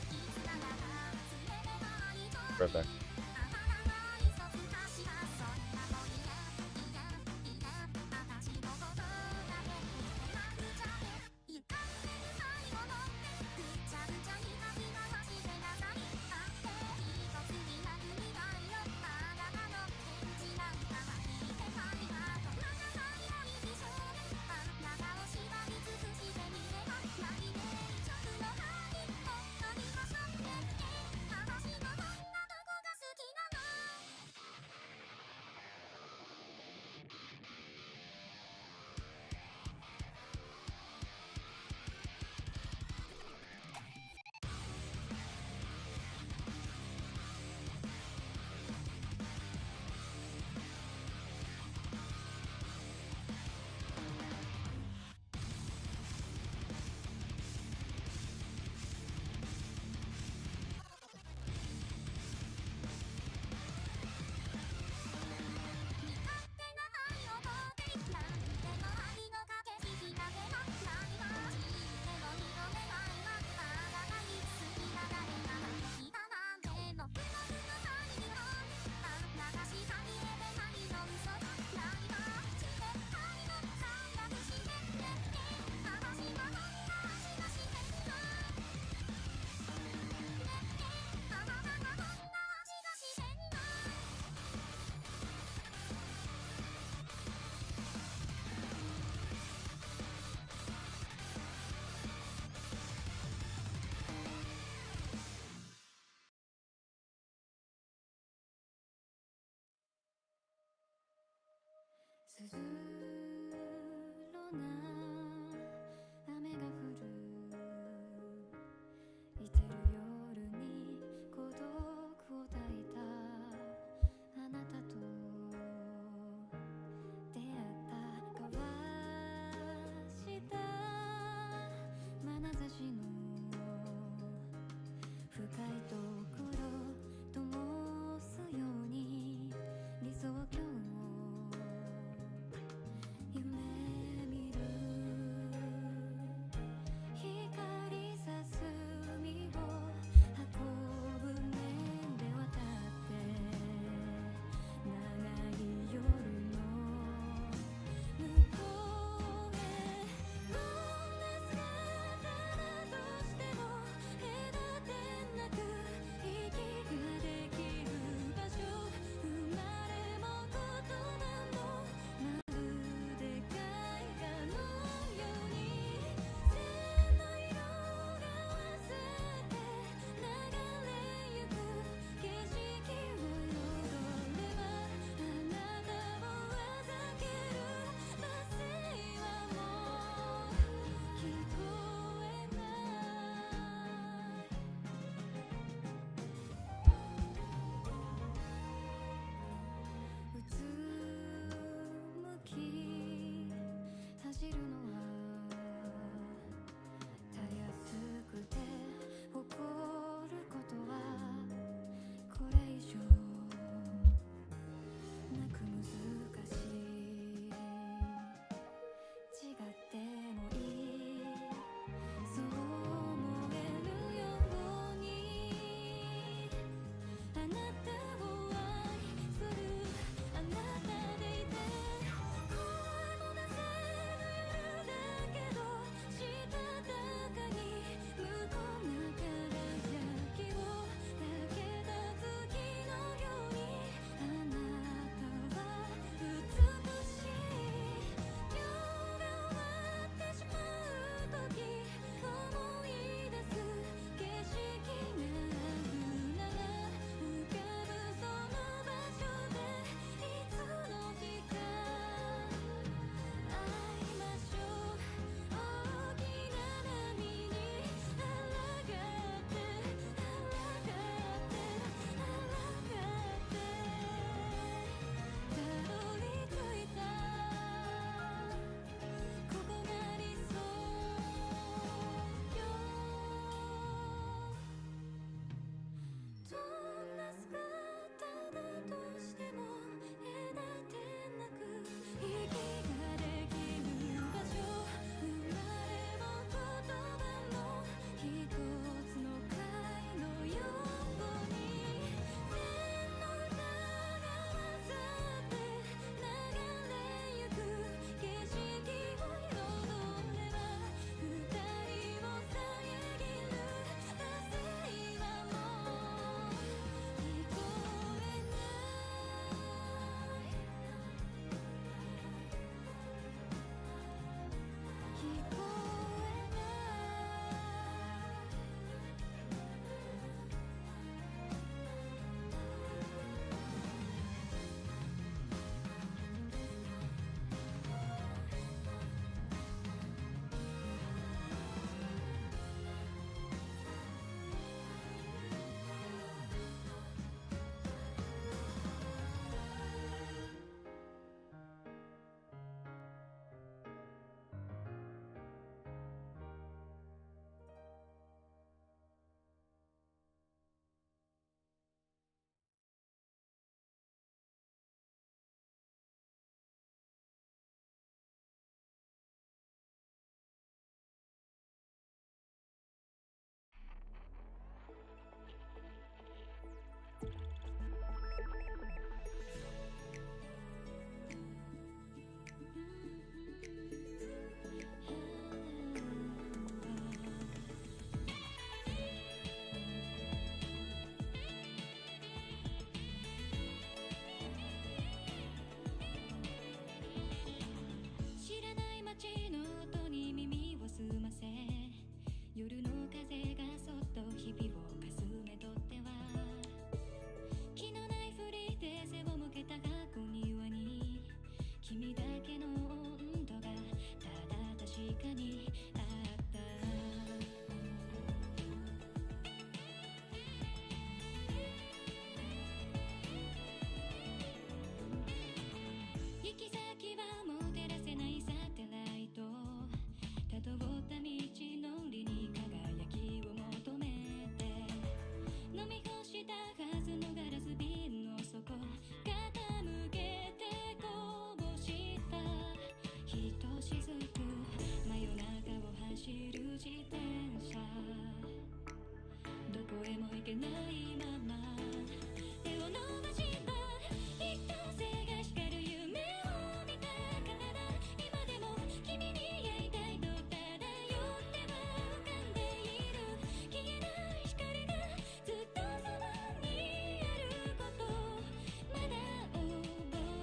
S2: いつながら連れれば愛と
S1: Right back.
S2: あなたが嘘つかしはそんなもんいやいやいや私のことだけ見てなくちゃね歪んでる最後のぐちゃぐちゃにかき回してなさいあって一つになる未来よあなたの返事なんかは聞いてないわと長い愛に少年あなたを縛り尽くしてみればないね直の範囲本当にはしょって私のどんなとこが好きなの。身勝手な愛をとってなんでもありの駆け引きだけど何は知っても認めないわあなたに好きな誰かができたなんてノックノックの針に骨あなたしか見えてないの嘘と何がして愛の快楽してね私はこんな味がしてんのねあなたがこんな味がしてんの。鈴街の音に耳を澄ませ夜の風がそっと日々をかすめとっては気のないふりで背を向けた箱庭に君だけの温度がただ確かにあった行き先はもう照らせないサテライトたどった道のりに輝きを求めて飲み干したはずのガラス瓶の底傾けてこぼしたひとしずく真夜中を走る自転車どこへも行けないまま手を伸ばした一等星が光る夢を見たからだ今でも君に会いたいと漂っては浮かんでいる消えない光がずっとそばにあることまだ覚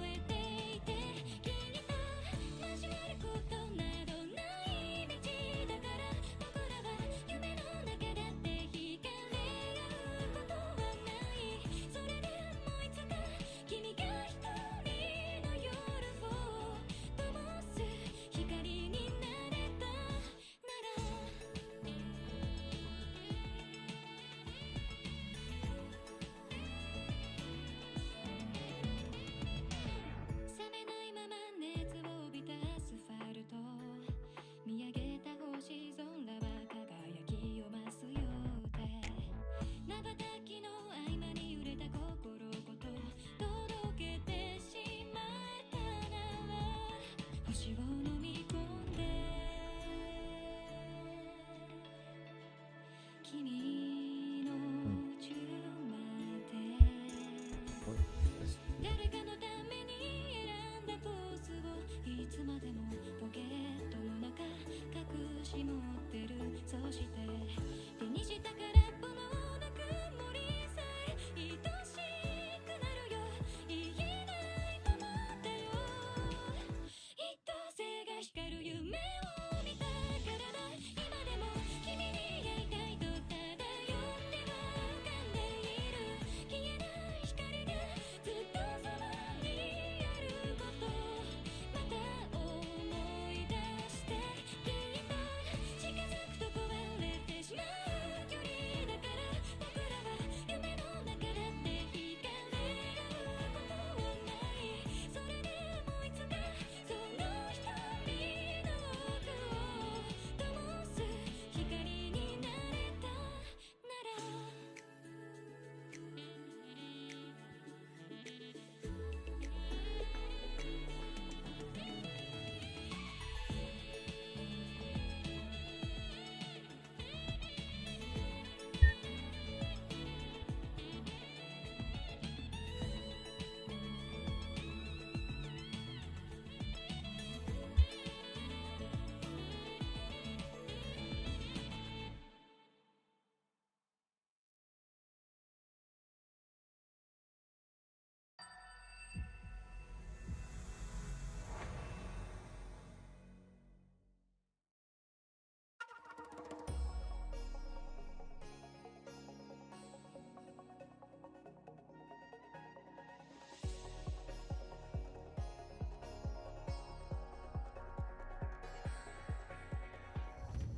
S2: えていてきっと交わることなどない道だから僕らは夢の中だって惹かれ合うことはないそれでもいつか君が一人の夜を灯す光になれたなら冷めないまま熱を帯びたアスファルト見上げた星空は輝きを増すようで瞬きの合間に揺れた心ごと届けてしまえたなら星を飲み込んで君の宇宙まで
S1: What is
S2: 誰かのために選んだコースをいつまでもポケットの中隠し持ってるそして手にした空っぽのぬくもりさえ愛しくなるよ言えないままだよ一等星が光る夢を見たからだ今でも君に会いたいと漂っては浮かんでいる消えない光がずっとそばにあることまた思い出してきっと近づくと壊れてしまう距離だから僕らは夢の中だって惹かれ合うことはないそれでもいつかその瞳の奥を灯す光になれたなら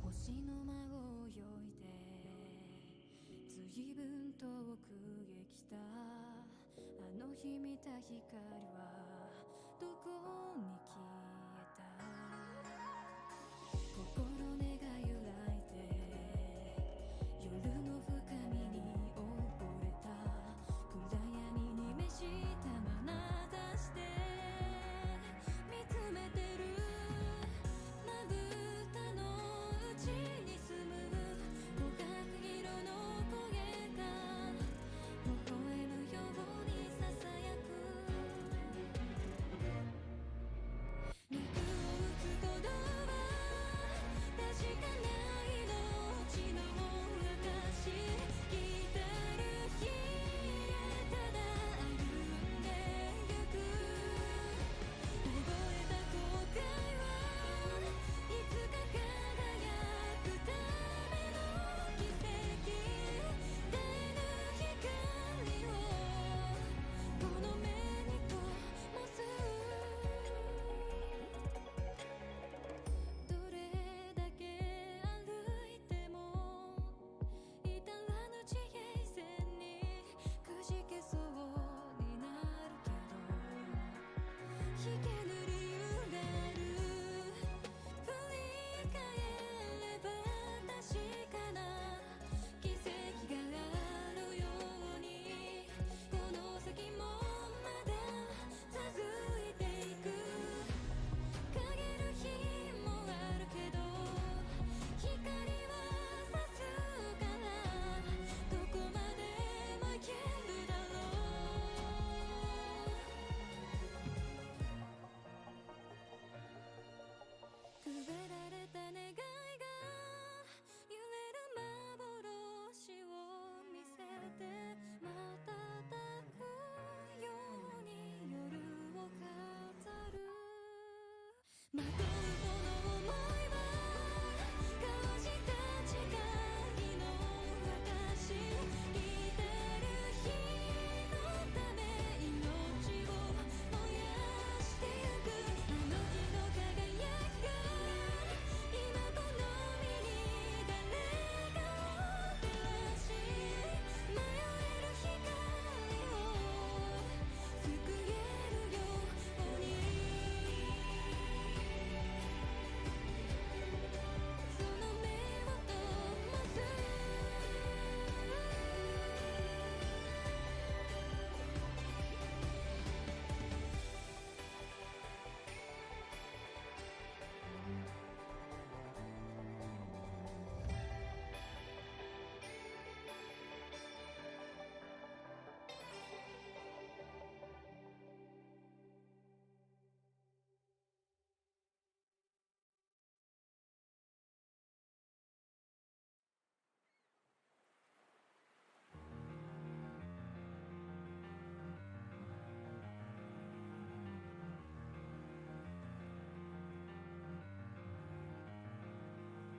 S2: 星の間を泳いで随分遠くへ来たあの日見た光はどこに消えた心根が揺らいで夜の深みに溺れた暗闇に召した眼差しで見つめてるまぶたの内に住む琥珀色の声が微笑むようにささやく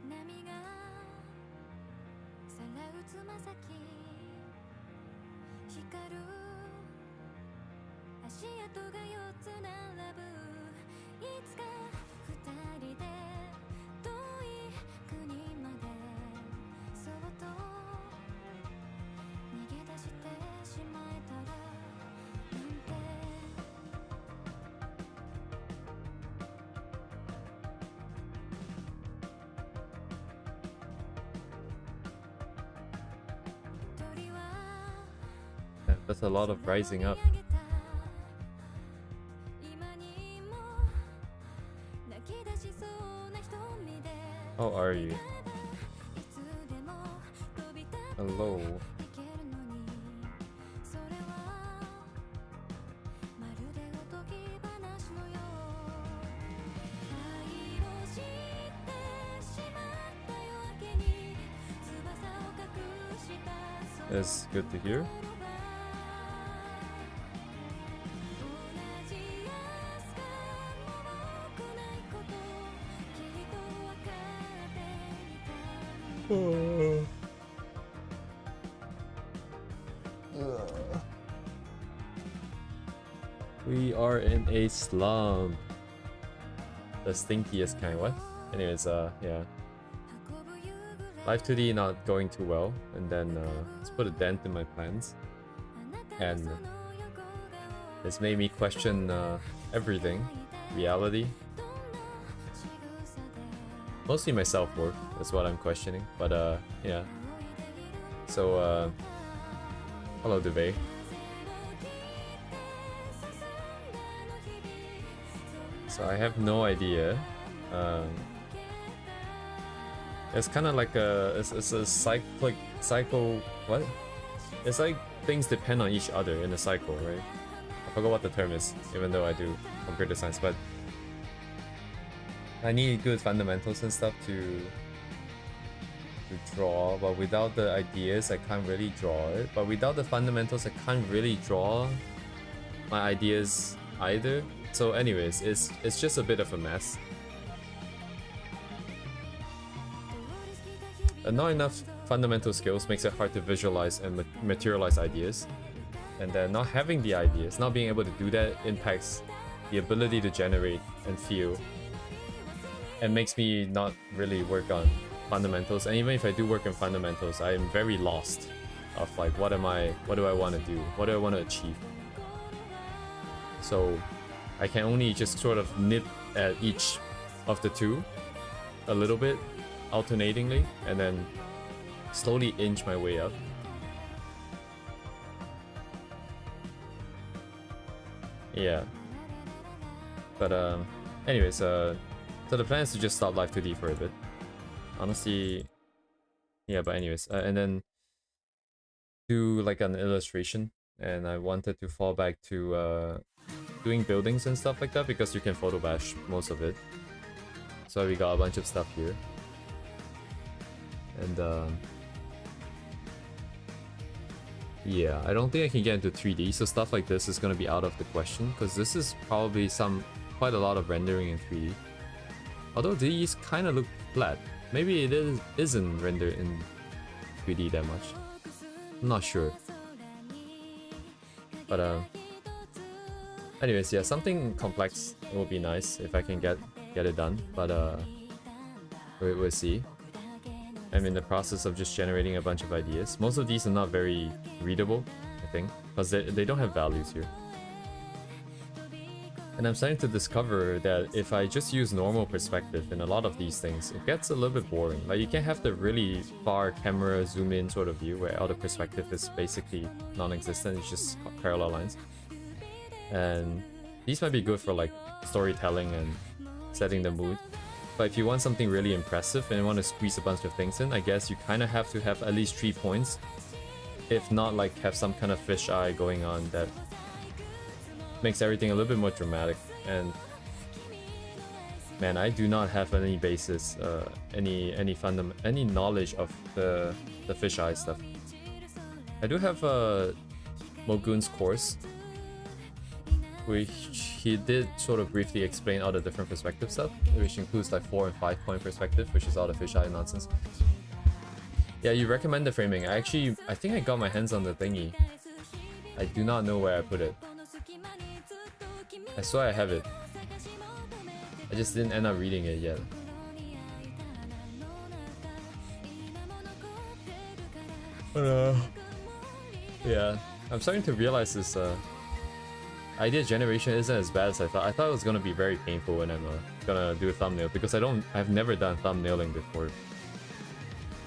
S2: 波がさらうつま先光る足跡が4つ並ぶいつか2人で遠い国までそっと逃げ出してしまえたらなんて鳥は
S1: That's a lot of rising up. How are you? Hello. That's good to hear. We are in a slump. The stinkiest kind. What? Anyways, yeah. Live 2D not going too well, and then it's put a dent in my plans, and it's made me question everything, reality. Mostly my self-worth is what I'm questioning, but yeah. So hello Dubey. So I have no idea. It's kind of like it's a cycle. What? It's like things depend on each other in a cycle, right? I forgot what the term is, even though I do computer science, but I need good fundamentals and stuff to draw, but without the ideas I can't really draw it. But without the fundamentals I can't really draw my ideas either. So anyways, it's just a bit of a mess. And not enough fundamental skills makes it hard to visualize and materialize ideas. And then not having the ideas, not being able to do that impacts the ability to generate and feel. And makes me not really work on fundamentals. And even if I do work on fundamentals, I am very lost of like what do I want to do? What do I want to achieve? So I can only just sort of nip at each of the two a little bit, alternatingly, and then slowly inch my way up. Yeah. But anyways, so the plan is to just stop Live 2D for a bit. Honestly, yeah, but anyways, and then do like an illustration, and I wanted to fall back to doing buildings and stuff like that because you can photo bash most of it. So we got a bunch of stuff here. And yeah, I don't think I can get into 3D, so stuff like this is gonna be out of the question because this is probably quite a lot of rendering in 3D. Although these kind of look flat. Maybe it isn't rendered in 3D that much. I'm not sure. But anyways, yeah, something complex would be nice if I can get it done. But we'll see. I'm in the process of just generating a bunch of ideas. Most of these are not very readable, I think, because they don't have values here. And I'm starting to discover that if I just use normal perspective in a lot of these things, it gets a little bit boring. Like, you can't have the really far camera zoom in sort of view where all the perspective is basically non-existent, it's just parallel lines. And these might be good for like storytelling and setting the mood. But if you want something really impressive and you want to squeeze a bunch of things in, I guess you kind of have to have at least 3 points. If not, like, have some kind of fisheye going on that makes everything a little bit more dramatic. And man, I do not have any basis, any knowledge of the fisheye stuff. I do have Mogun's course, which he did sort of briefly explain all the different perspective stuff, which includes like 4 and 5 point perspective, which is all the fisheye nonsense. Yeah, you recommend the framing. I think I got my hands on the thingy. I do not know where I put it. I swear I have it. I just didn't end up reading it yet. But yeah, I'm starting to realize this idea generation isn't as bad as I thought. I thought it was gonna be very painful when I'm gonna do a thumbnail because I've never done thumbnailing before.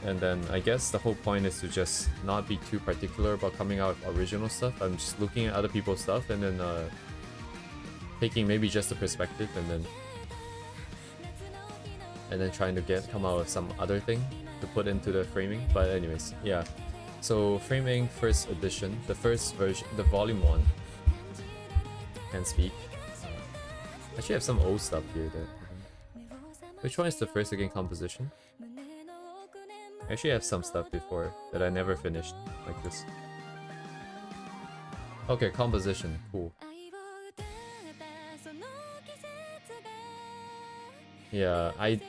S1: And then I guess the whole point is to just not be too particular about coming out with original stuff. I'm just looking at other people's stuff and then taking maybe just the perspective and then trying to come out with some other thing to put into the framing. But anyways, yeah. So framing first edition, the first version, the volume 1. Can speak. Actually, I have some old stuff here. Which one is the first again? Composition. I actually have some stuff before that I never finished, like this. Okay, composition. Cool. Yeah, I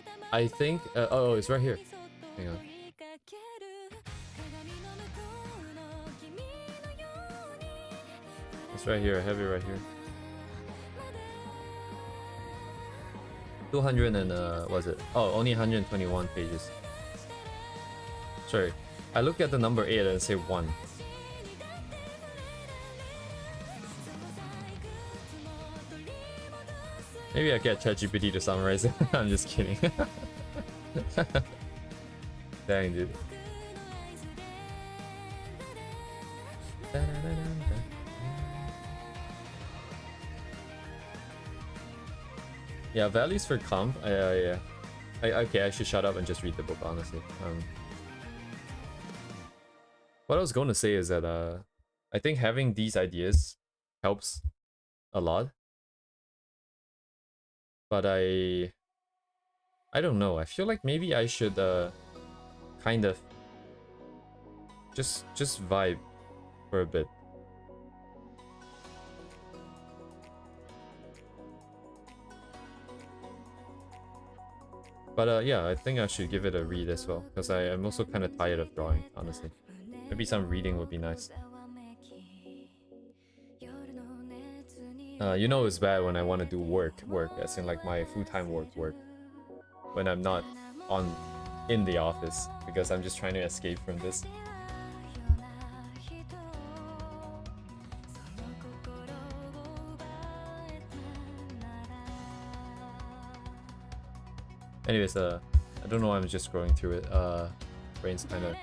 S1: think. Oh, it's right here. Hang on. It's right here. I have it right here. 200 and what was it? Oh, only 121 pages. Sorry, I looked at the number 8 and say 1. Maybe I get ChatGPT to summarize it. I'm just kidding. Dang, dude. Yeah, values for comp. Okay, I should shut up and just read the book, honestly. What I was going to say is that I think having these ideas helps a lot. But I don't know. I feel like maybe I should kind of just vibe for a bit. But yeah, I think I should give it a read as well, because I am also kind of tired of drawing, honestly. Maybe some reading would be nice. You know it's bad when I want to do work, as in like my full-time work, when I'm not in the office, because I'm just trying to escape from this. Anyways, I don't know why I'm just scrolling through it. Brain's kind of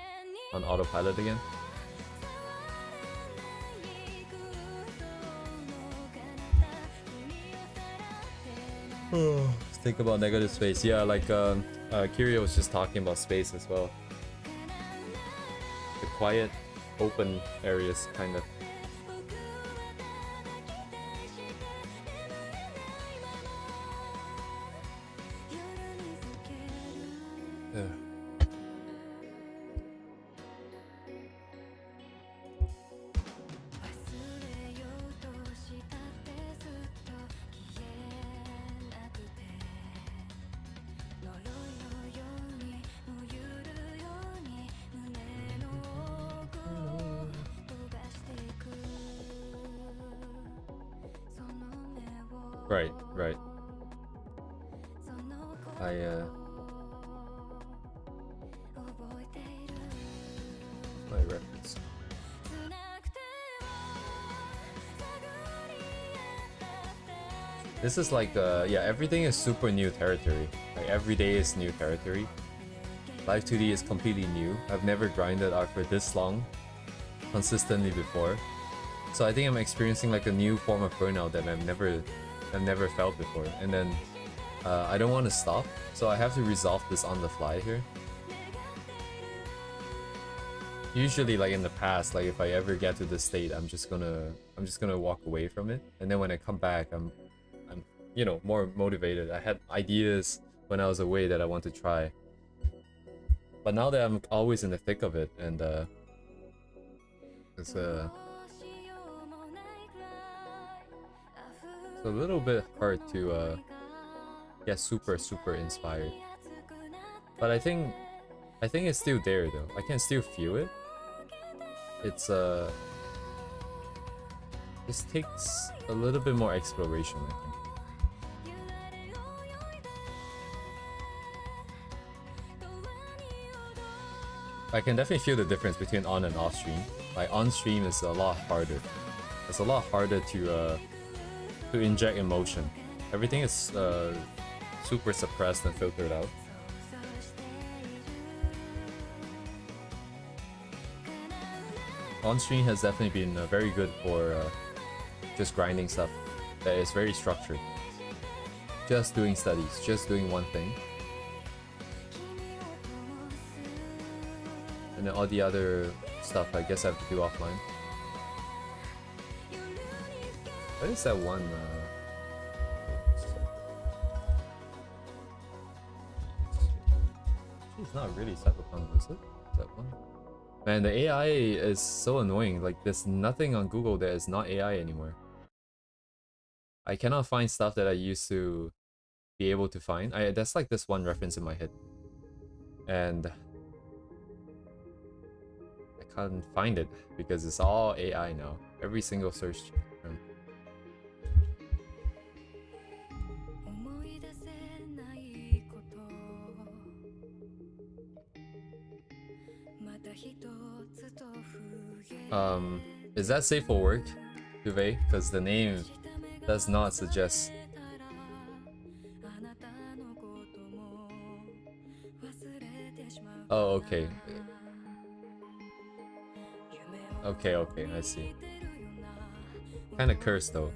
S1: on autopilot again. Think about negative space. Yeah, like Kirio was just talking about space as well. The quiet, open areas, kind of. Yeah. Right, right. My reference. This is like, yeah, everything is super new territory. Like every day is new territory. Live 2D is completely new. I've never grinded out for this long, consistently before. So I think I'm experiencing like a new form of burnout that I've never felt before. And then I don't want to stop, so I have to resolve this on the fly here. Usually, like in the past, like if I ever get to this state, I'm just gonna walk away from it. And then when I come back, I'm you know, more motivated. I had ideas when I was away that I want to try. But now that I'm always in the thick of it, and it's a little bit hard to get super inspired. But I think it's still there though. I can still feel it. It's this takes a little bit more exploration, I think. I can definitely feel the difference between on and off stream. Like on stream is a lot harder. It's a lot harder to inject emotion. Everything is super suppressed and filtered out. On stream has definitely been very good for just grinding stuff that is very structured. Just doing studies, just doing one thing. And then all the other stuff I guess I have to do offline. What is that one? It's not really Cyberpunk, is it? That one? Man, the AI is so annoying. Like, there's nothing on Google that is not AI anymore. I cannot find stuff that I used to be able to find. That's like this one reference in my head. And I can't find it because it's all AI now. Every single search term. Is that safe for work, Duvet? Because the name does not suggest. Oh, okay. Okay, I see. Kinda cursed though.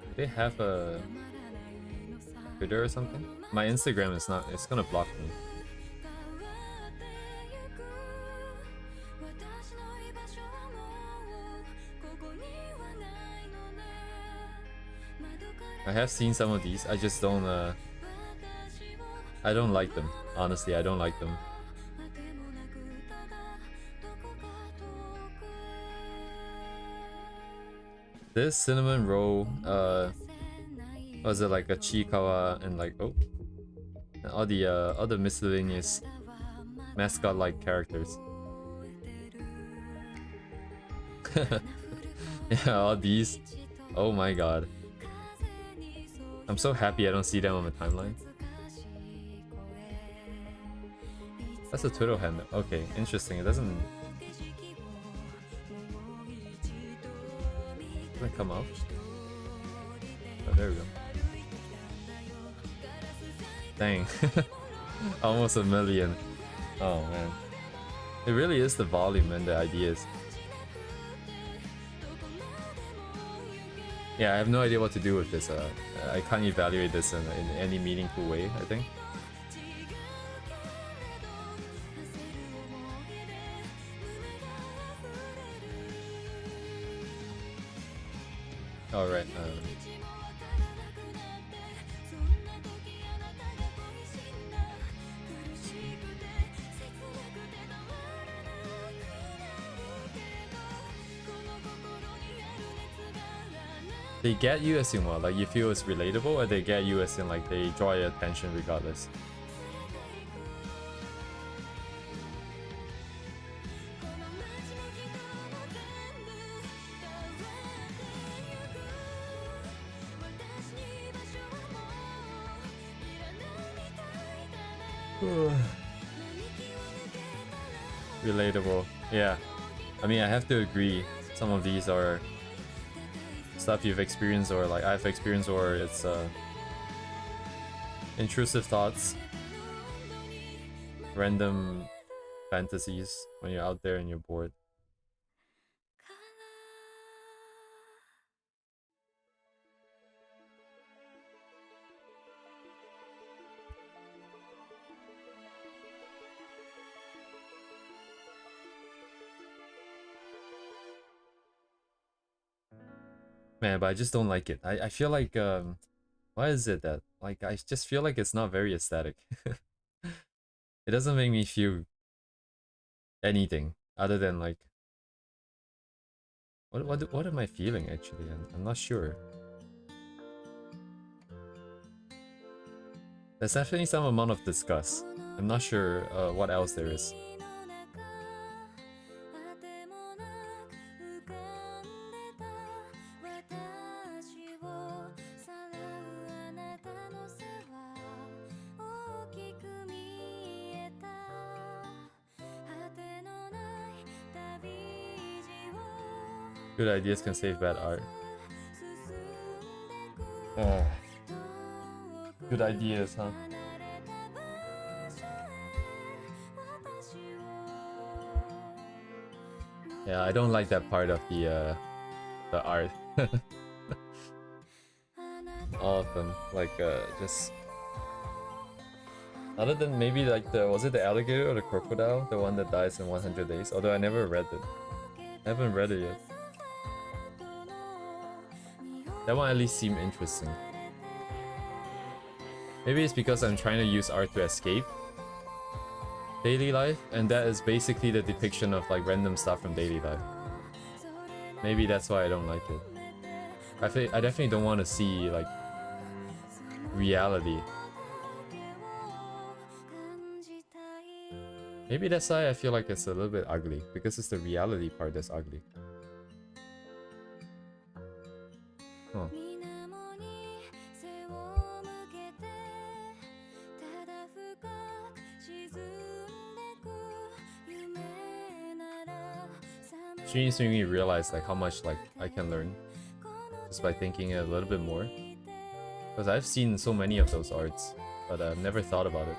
S1: Do they have a Twitter or something? My Instagram is not, it's gonna block me. I have seen some of these, I just don't I don't like them. Honestly, I don't like them. This cinnamon roll, was it like a Chikawa and like, oh, and all the other miscellaneous mascot-like characters. Yeah, all these. Oh my god. I'm so happy I don't see them on my timeline. That's a Twiddle hand. Okay, interesting. It doesn't come out. Oh, there we go. Dang. Almost a million. Oh man. It really is the volume and the ideas. Yeah, I have no idea what to do with this. I can't evaluate this in any meaningful way, I think. Alright, they get you as in what? Like you feel it's relatable, or they get you as in like they draw your attention regardless? Relatable. Yeah. I mean, I have to agree. Some of these are stuff you've experienced or like I've experienced, or it's intrusive thoughts, random fantasies when you're out there and you're bored. Man, but I just don't like it. I feel like why is it that like I just feel like it's not very aesthetic. It doesn't make me feel anything other than like what am I feeling actually? I'm not sure. There's definitely some amount of disgust. I'm not sure what else there is. Good ideas can save bad art. Oh. Good ideas, huh? Yeah, I don't like that part of the art. All of them, like just other than maybe like was it the alligator or the crocodile, the one that dies in 100 days? Although I never read it. I haven't read it yet. That one at least seemed interesting. Maybe it's because I'm trying to use art to escape daily life, and that is basically the depiction of like random stuff from daily life. Maybe that's why I don't like it. I definitely don't want to see like reality. Maybe that's why I feel like it's a little bit ugly, because it's the reality part that's ugly. Huh. Streams made me realize like how much like I can learn just by thinking a little bit more. Because I've seen so many of those arts, but I've never thought about it.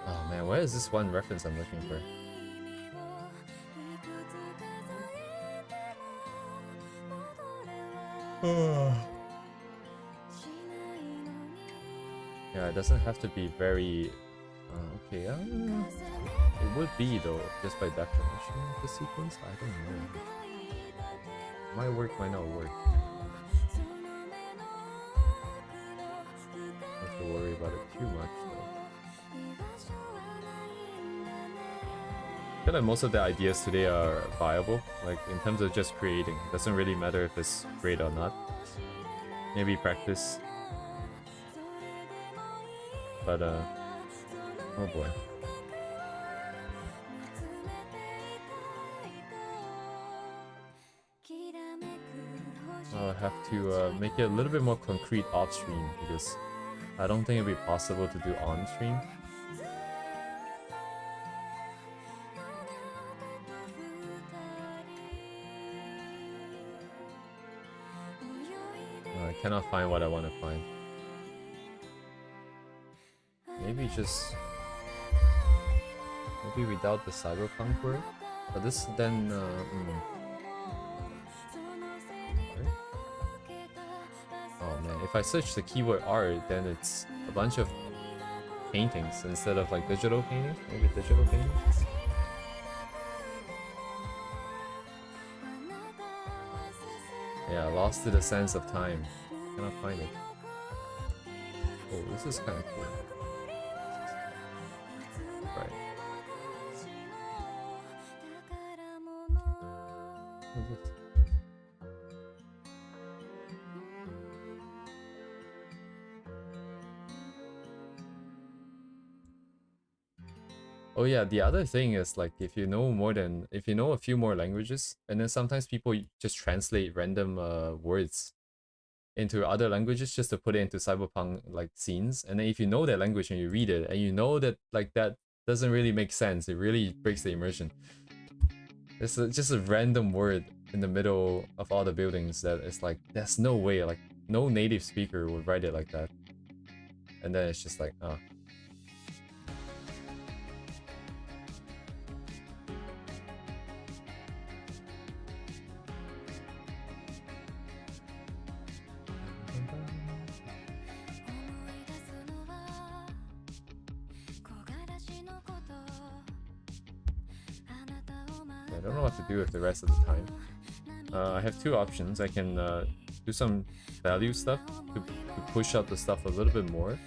S1: Oh man, where is this one reference I'm looking for? Yeah, it doesn't have to be very... okay, it would be though, just by definition of the sequence. I don't know. Might work, might not work. Don't have to worry about it too much though. I feel like most of the ideas today are viable, like in terms of just creating. It doesn't really matter if it's great or not. Maybe practice. But oh boy. I'll have to make it a little bit more concrete off stream, because I don't think it'll be possible to do on stream. cannot find what I want to find. Maybe just... Maybe without the cyberpunk word? But this then... Right? Oh man, if I search the keyword art, then it's a bunch of paintings instead of like digital paintings. Maybe digital paintings? Yeah, lost to the sense of time. Cannot find it. Oh, this is kind of cool. Right. What is this? Oh yeah, the other thing is like if you know a few more languages, and then sometimes people just translate random words into other languages just to put it into cyberpunk like scenes, and then if you know that language and you read it and you know that like that doesn't really make sense, it really breaks the immersion. It's just a random word in the middle of all the buildings that it's like there's no way, like no native speaker would write it like that, and then it's just like oh. I don't know what to do with the rest of the time. I have two options. I can do some value stuff to push out the stuff a little bit more.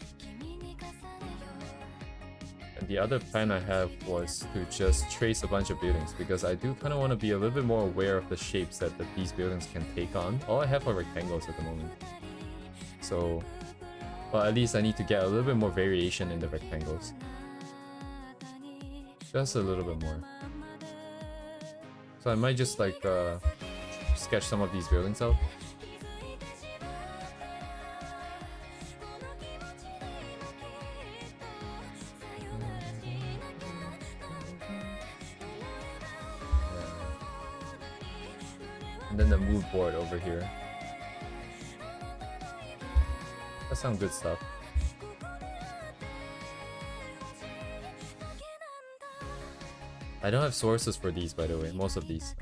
S1: And the other plan I have was to just trace a bunch of buildings, because I do kind of want to be a little bit more aware of the shapes that these buildings can take on. All I have are rectangles at the moment. So, well, at least I need to get a little bit more variation in the rectangles. Just a little bit more. So I might just like sketch some of these buildings out. And then the mood board over here. That's some good stuff. I don't have sources for these, by the way, most of these.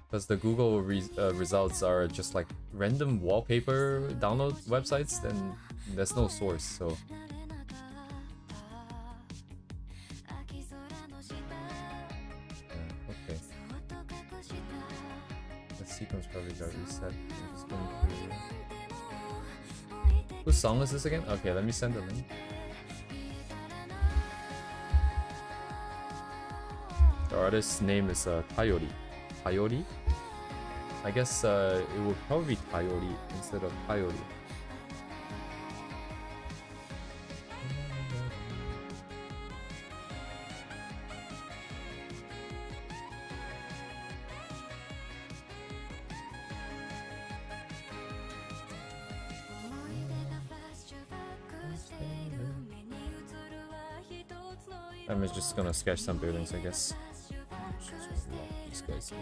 S1: Because the Google results are just like random wallpaper download websites, then there's no source, so... okay. The sequence probably got reset. I'm just going to... Whose song is this again? Okay, let me send the link. The artist's name is Tayori. Tayori? I guess it would probably be Tayori instead of Tayori. I'm just gonna sketch some buildings, I guess. These guys.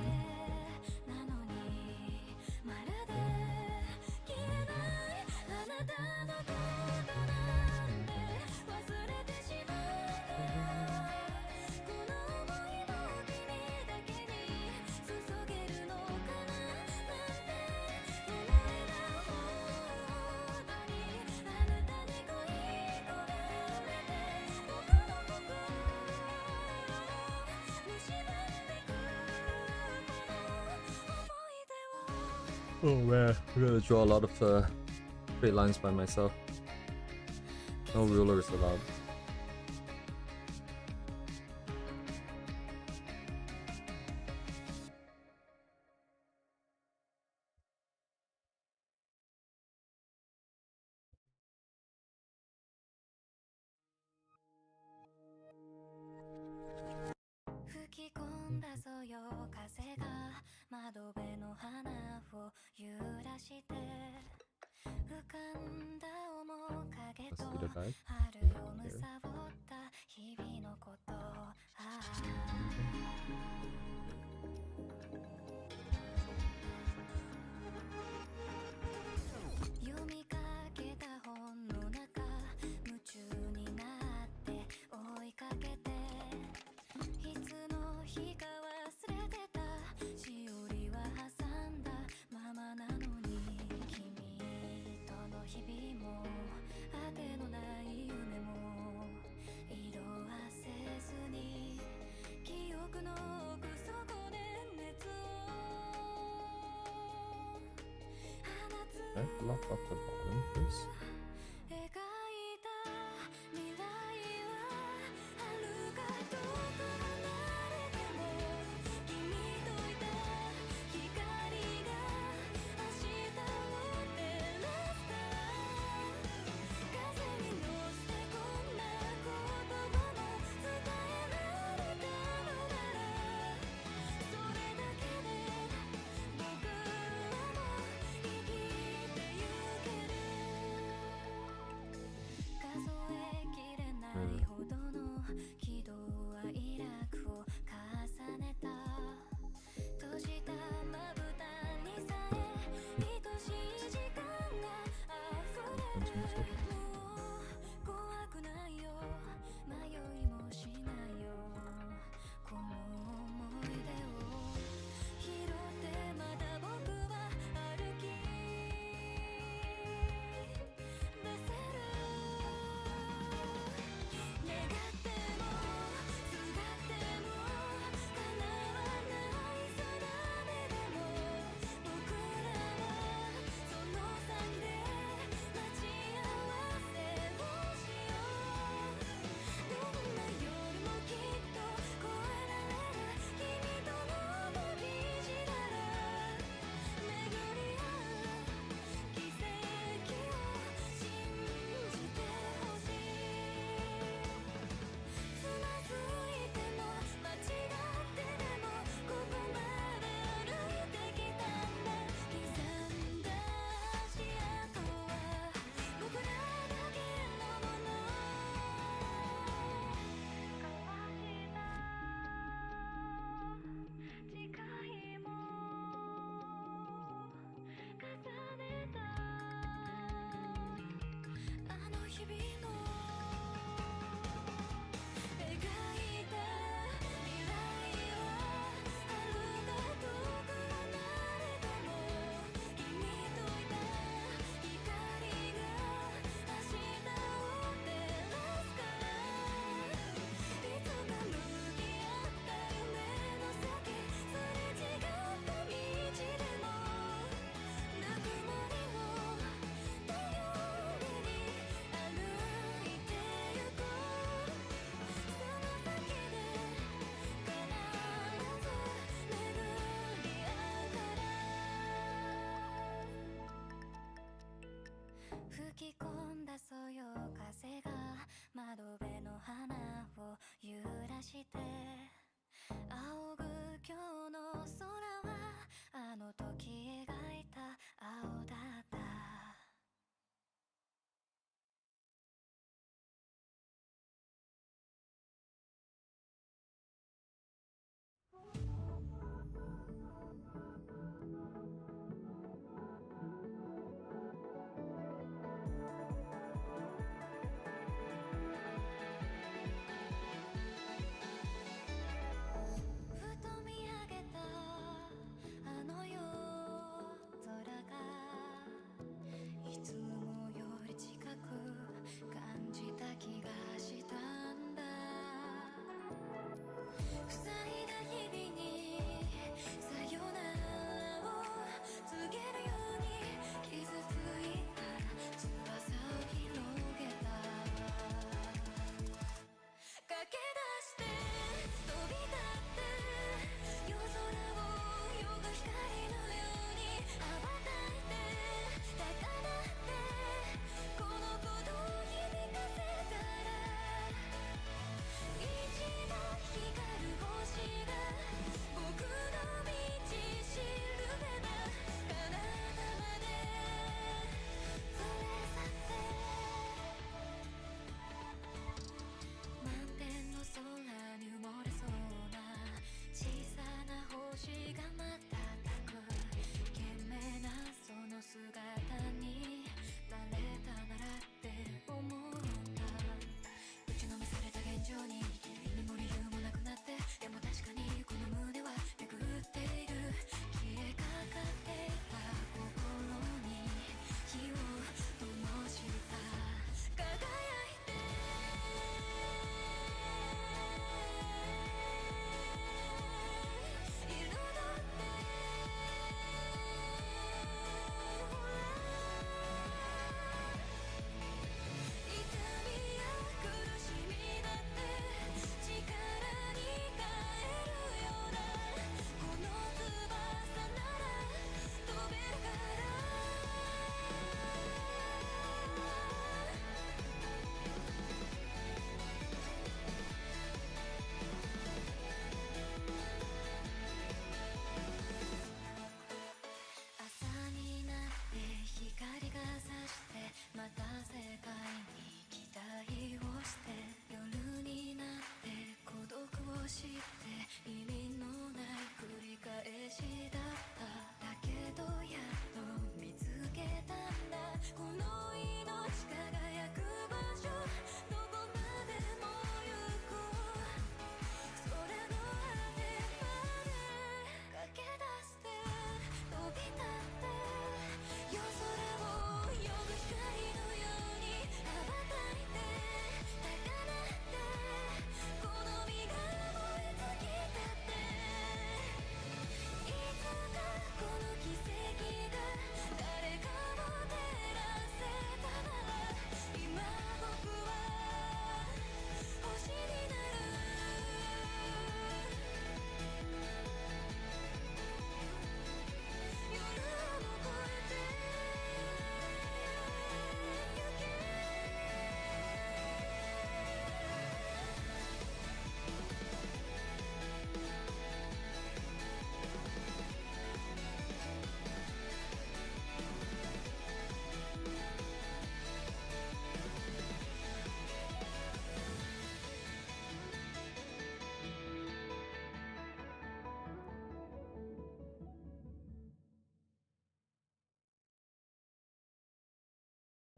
S1: Oh man, I'm gonna draw a lot of straight lines by myself. No rulers allowed. Let's do the guide. Here. Should I lock up the bottom first?
S2: 描いた未来は遥か遠く離れても君といた光が明日を照らすから風に乗せてこんな言葉も伝えられたのならそれだけで僕らも生きてゆける数えきれないほどの喜怒哀楽を重ねた閉じたまぶたにさえ愛しい時間が溢れるもう怖くないよ迷いもしないよこの想い出を拾ってまた僕は歩き出せる願ってもすがっても叶わない定めでも僕らはその先で待ち合わせをしようどんな夜もきっと越えられる君との旅路なら巡り合う奇跡を信じてほしいつまずいても間違ってでもここまで歩いてきたんだ刻んだ足跡は僕らだけのもの交わした誓いも重ねたあの日々も描いた未来は遥か遠く離れても君といた光が明日を照らすからいつか向き合った夢の先すれ違った道でもぬくもりを頼りに歩いてゆこうその先で必ず巡り合うから吹き込んだそよ風が窓辺の花を揺らして仰ぐ今日の空はあの時描いた青だったふと見上げたあの夜空がいつもより近く感じた気がしたんだ塞いだ日々にさよならを告げるように傷ついた翼を広げた駆け出して飛び立って夜空を夜が光のように羽ばたいて高鳴ってこの鼓動を響かせたら一番光る星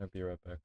S1: I'll be right back.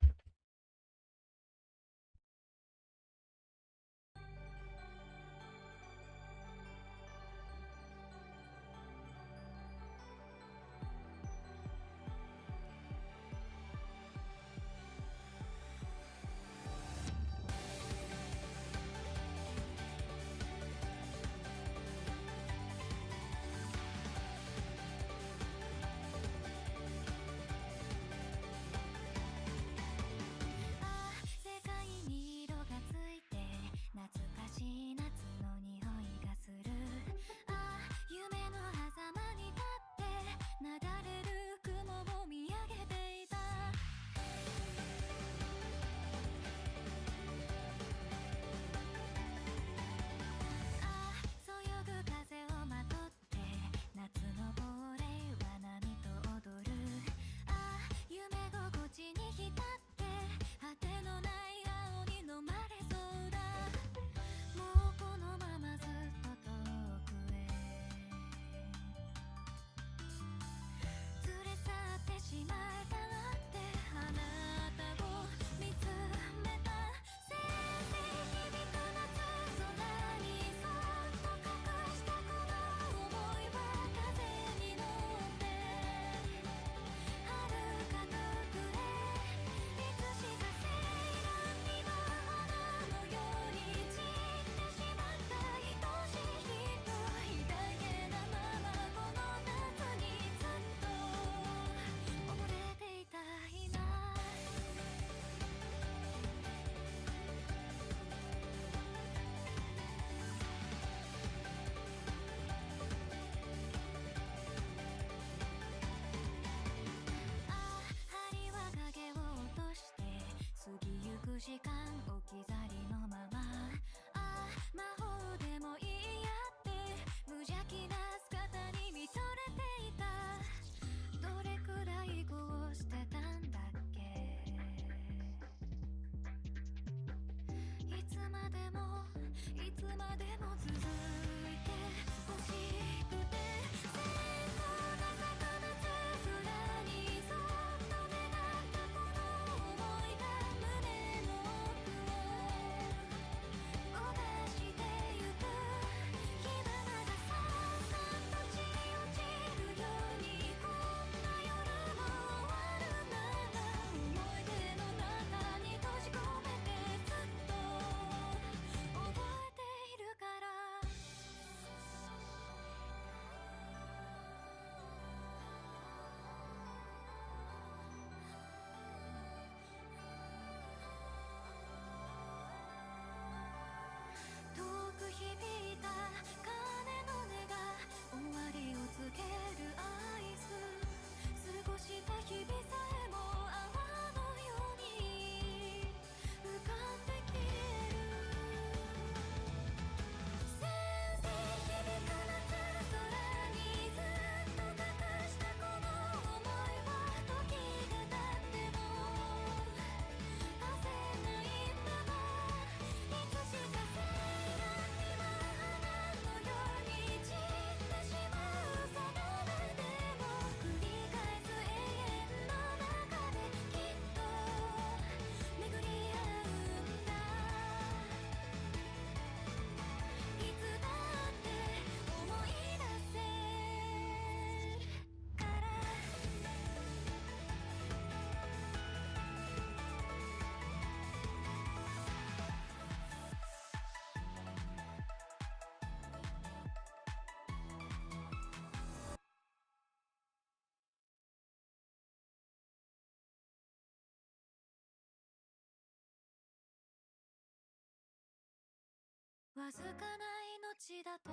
S2: わずかな命だと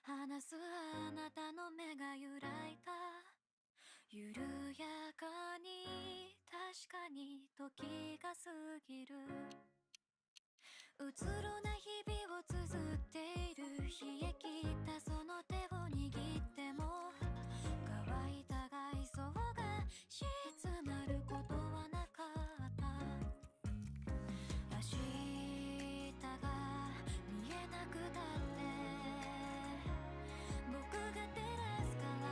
S2: 話すあなたの目が揺らいた緩やかに確かに時が過ぎるうつろな日々を綴っている冷え切ったその手を握っても乾いた外装が静まることはなかった明日が見えなくたって僕が照らすから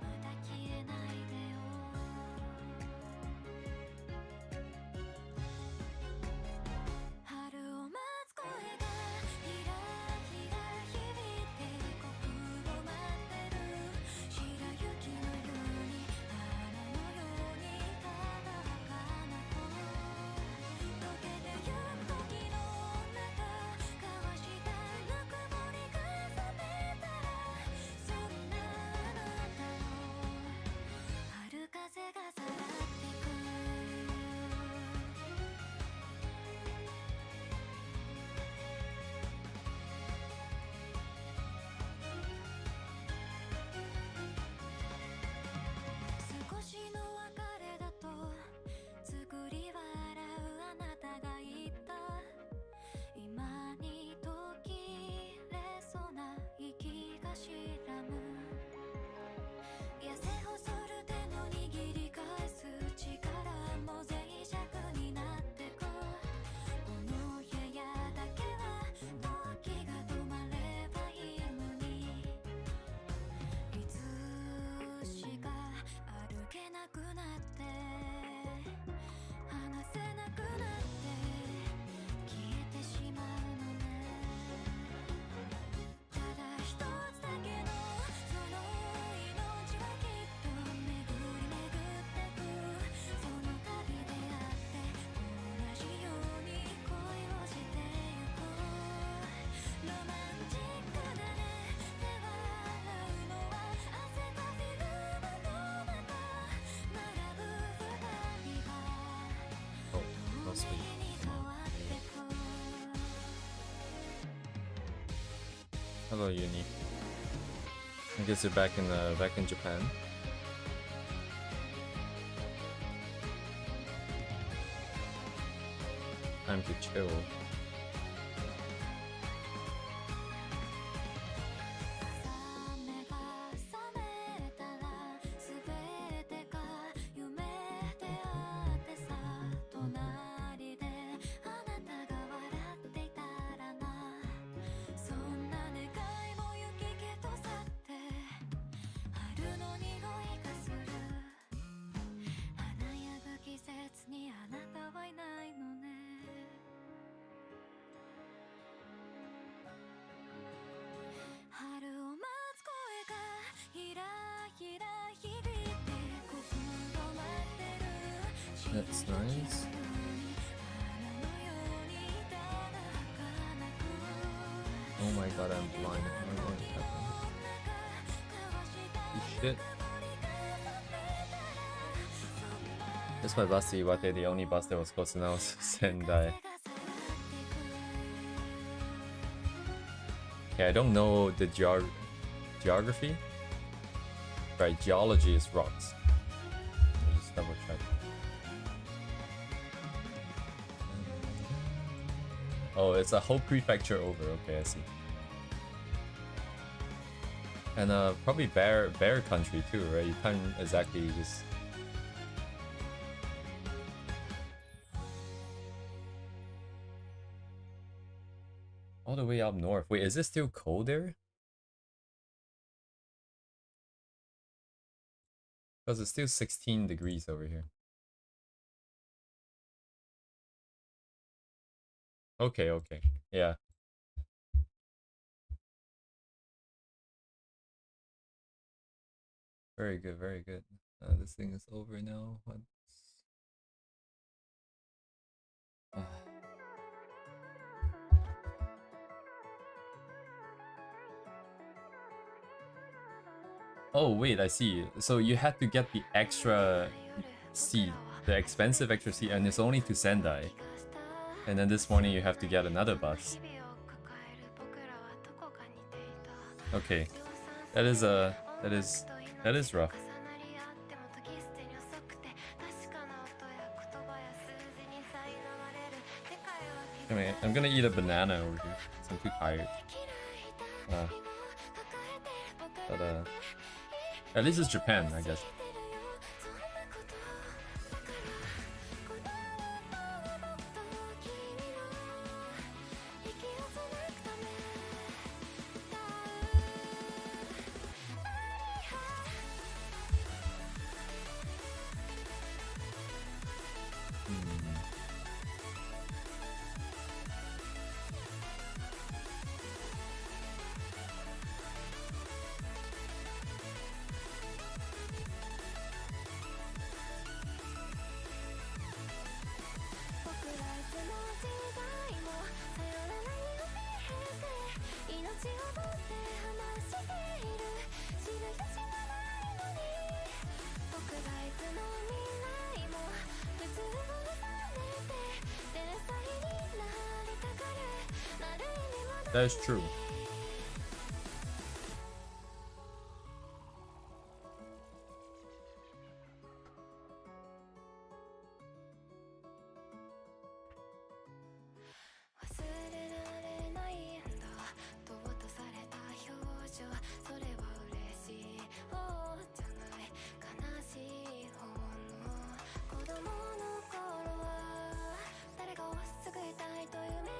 S2: まだ消えないでよ
S1: Hello, Uni. I guess you're back in Japan. Time to chill.
S2: 目が覚めたら全てが夢であってさ隣であなたが笑っていたらなそんな願いも雪気と去って春の匂いがする華やぐ季節にあなたはいないのね春を待つ声がひらひら響いて心待ってる
S1: That's nice. Oh my god, I'm blind. I don't know what happened. Shit. This is my bus to Iwate, the only bus that was close enough was Sendai. Okay, I don't know the geography. Right, geology is rocks. Let me just double check. Oh, it's a whole prefecture over. Okay, I see. And probably bear country too, right? You can't exactly just. All the way up north. Wait, is it still cold there? Because it's still 16 degrees over here. Okay, okay. Yeah. Very good, very good. This thing is over now. What's... Oh wait, I see. So you had to get the extra seat, the expensive extra seat, and it's only to Sendai. And then this morning you have to get another bus. Okay, that is rough. Anyway, I'm gonna eat a banana over here. 'Cause I'm too tired. But at least it's Japan, I guess. That is true.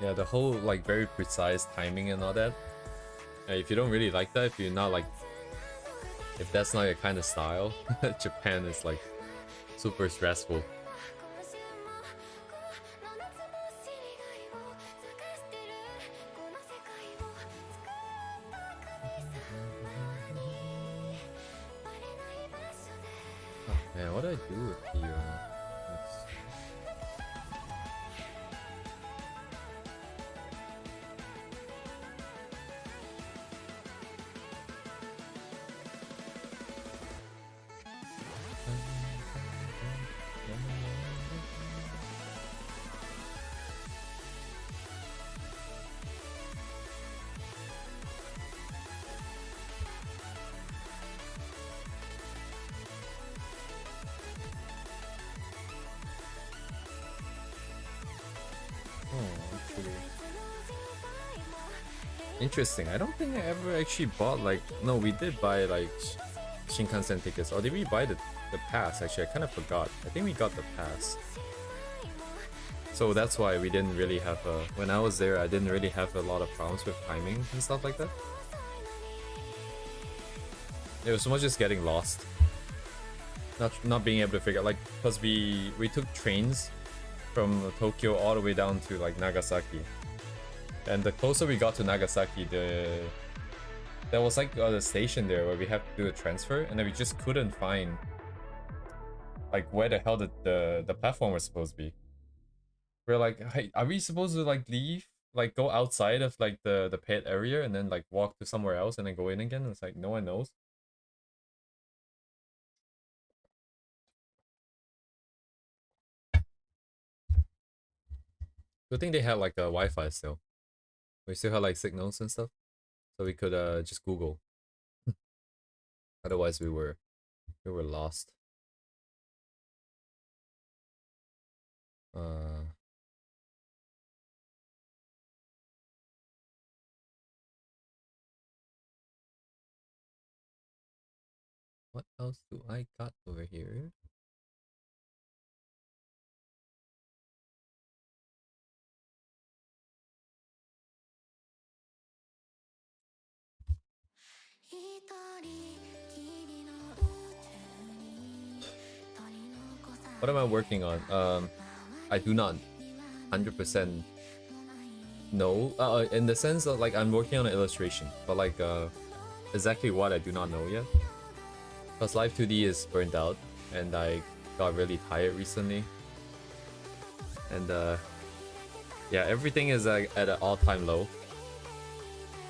S1: Yeah, the whole like very precise timing and all that. If you don't really like that, if you're not like, if that's not your kind of style, Japan is like super stressful. Oh man, what do I do with the actually. Interesting. I don't think I ever actually bought like no, we did buy like Shinkansen tickets. Or did we buy the pass? Actually, I kind of forgot. I think we got the pass. So that's why we didn't really have a... When I was there, I didn't really have a lot of problems with timing and stuff like that. It was more just getting lost. Not being able to figure... Like, because we took trains from Tokyo all the way down to, like, Nagasaki. And the closer we got to Nagasaki, there was, like, the station there where we had to do a transfer. And then we just couldn't find, like, where the hell the platform was supposed to be. We're like, hey, are we supposed to like leave, like go outside of like the pit area and then like walk to somewhere else and then go in again? And it's like no one knows. Good thing they had like a Wi-Fi still. We still had like signals and stuff, so we could just Google. Otherwise, we were lost. What else do I got over here? What am I working on? I do not 100% know. In the sense of like I'm working on an illustration, but like exactly what I do not know yet. Because Live 2D is burnt out, and I got really tired recently. And yeah, everything is like at an all-time low.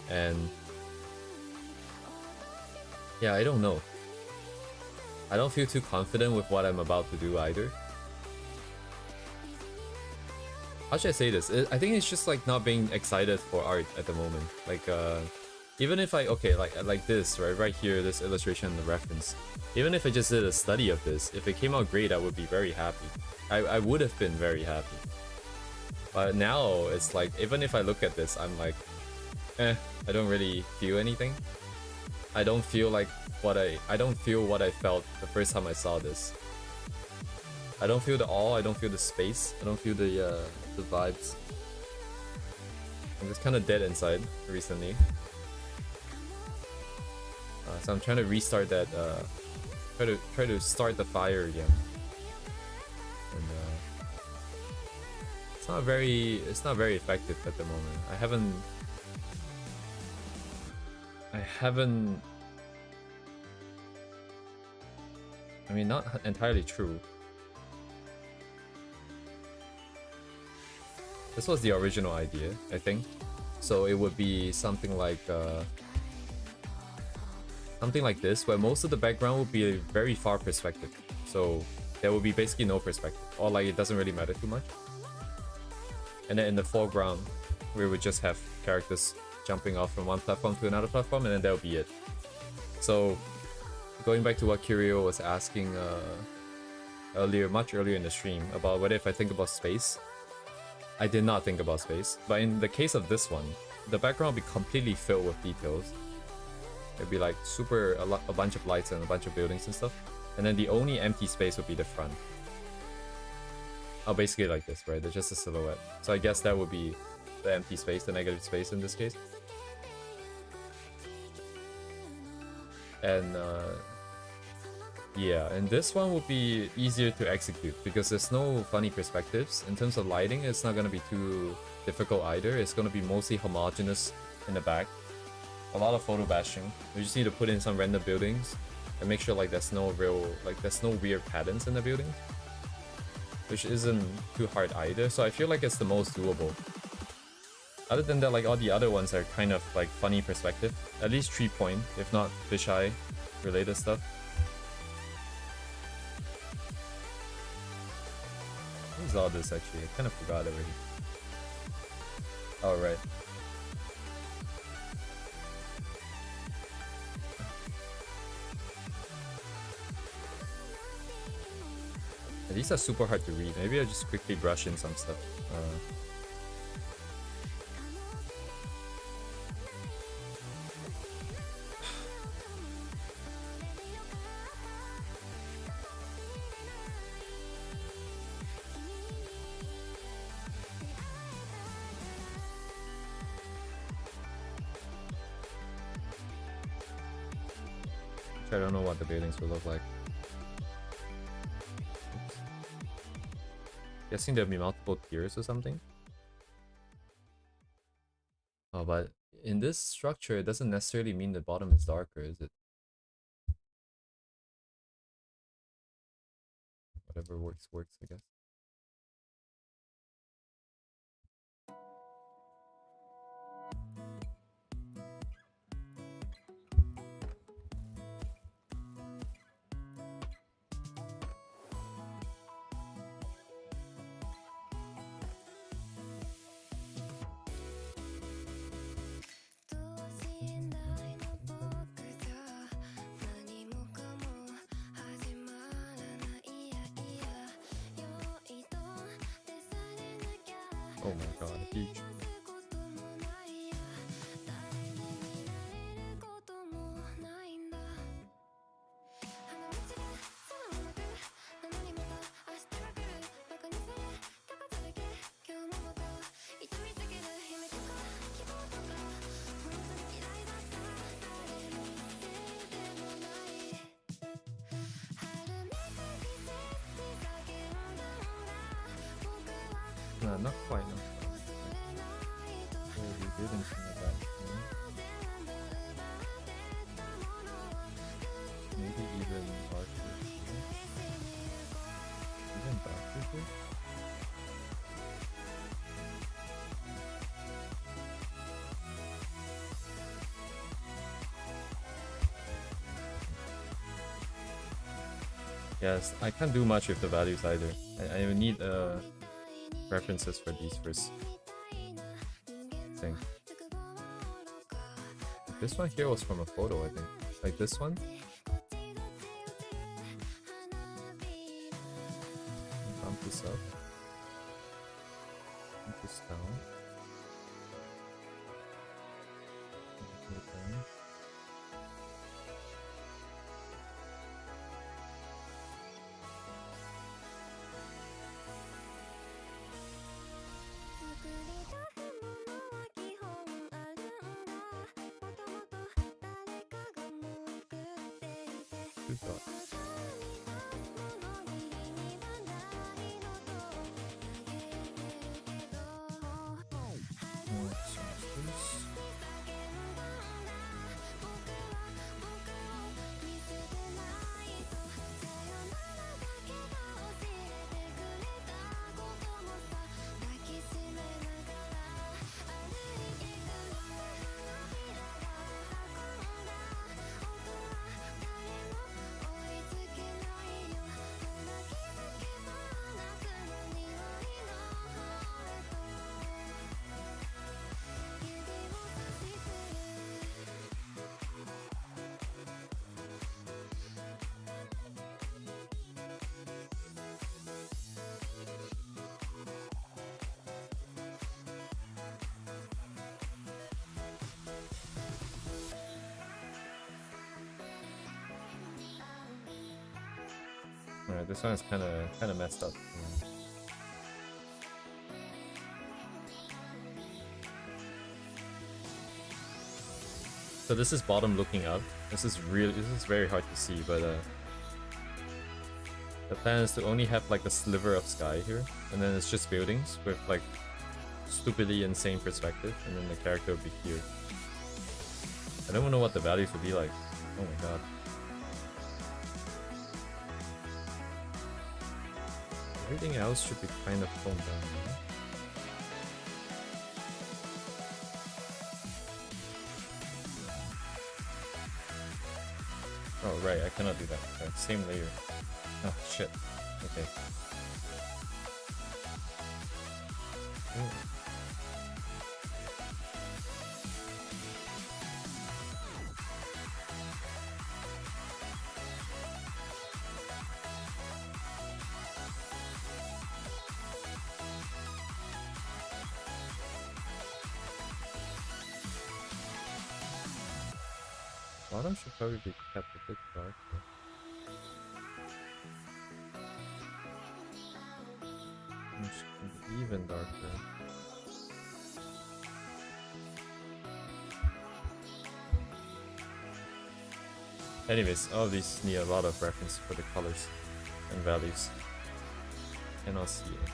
S1: And yeah, I don't know. I don't feel too confident with what I'm about to do either. How should I say this? I think it's just like not being excited for art at the moment. Like even if I like this right here, this illustration, the reference. Even if I just did a study of this, if it came out great, I would be very happy. I would have been very happy. But now it's like even if I look at this, I'm like, I don't really feel anything. I don't feel like I don't feel what I felt the first time I saw this. I don't feel the awe. I don't feel the space. I don't feel the vibes. I'm just kind of dead inside recently. So I'm trying to restart that. Try to start the fire again. And it's not very effective at the moment. I haven't. I mean, not entirely true. This was the original idea, I think. So it would be something like this, where most of the background would be a very far perspective. So there would be basically no perspective, or like it doesn't really matter too much. And then in the foreground, we would just have characters jumping off from one platform to another platform, and then that'll be it. So going back to what Kirio was asking much earlier in the stream about what if I think about space. I did not think about space, but in the case of this one, the background would be completely filled with details. It'd be like a bunch of lights and a bunch of buildings and stuff, and then the only empty space would be the front. Oh, basically like this, right? There's just a silhouette. So I guess that would be the empty space, the negative space in this case. And yeah, and this one would be easier to execute because there's no funny perspectives. In terms of lighting, it's not going to be too difficult either. It's going to be mostly homogeneous in the back. A lot of photo bashing. We just need to put in some random buildings and make sure like there's no weird patterns in the building, which isn't too hard either. So I feel like it's the most doable. Other than that, like all the other ones are kind of like funny perspective. At least 3 point, if not fisheye related stuff. What is all this actually? I kind of forgot already. Oh, right. These are super hard to read. Maybe I'll just quickly brush in some stuff. don't know what the buildings will look like. Oops. Guessing there'll be multiple tiers or something. Oh, but in this structure, it doesn't necessarily mean the bottom is darker, is it? Whatever works, I guess. Oh my god, huge. No, not quite, not quite. Maybe buildings in the back. Maybe even darker. Even darker here? Yes, I can't do much with the values either. I need references for these first thing. This one here was from a photo, I think. Like this one. Bump this up. Bump this down. Put it down. Good thought. Alright, this one is kind of messed up. So this is bottom looking up. This is very hard to see, but the plan is to only have like a sliver of sky here, and then it's just buildings with like stupidly insane perspective, and then the character will be here. I don't know what the values will be like. Oh my god. Everything else should be kind of toned down, right? Oh right, I cannot do that. Okay, same layer. Oh shit. Okay. Ooh. Bottom should probably be kept a bit darker. Even darker. Anyways, all of these need a lot of reference for the colors and values. Cannot see it.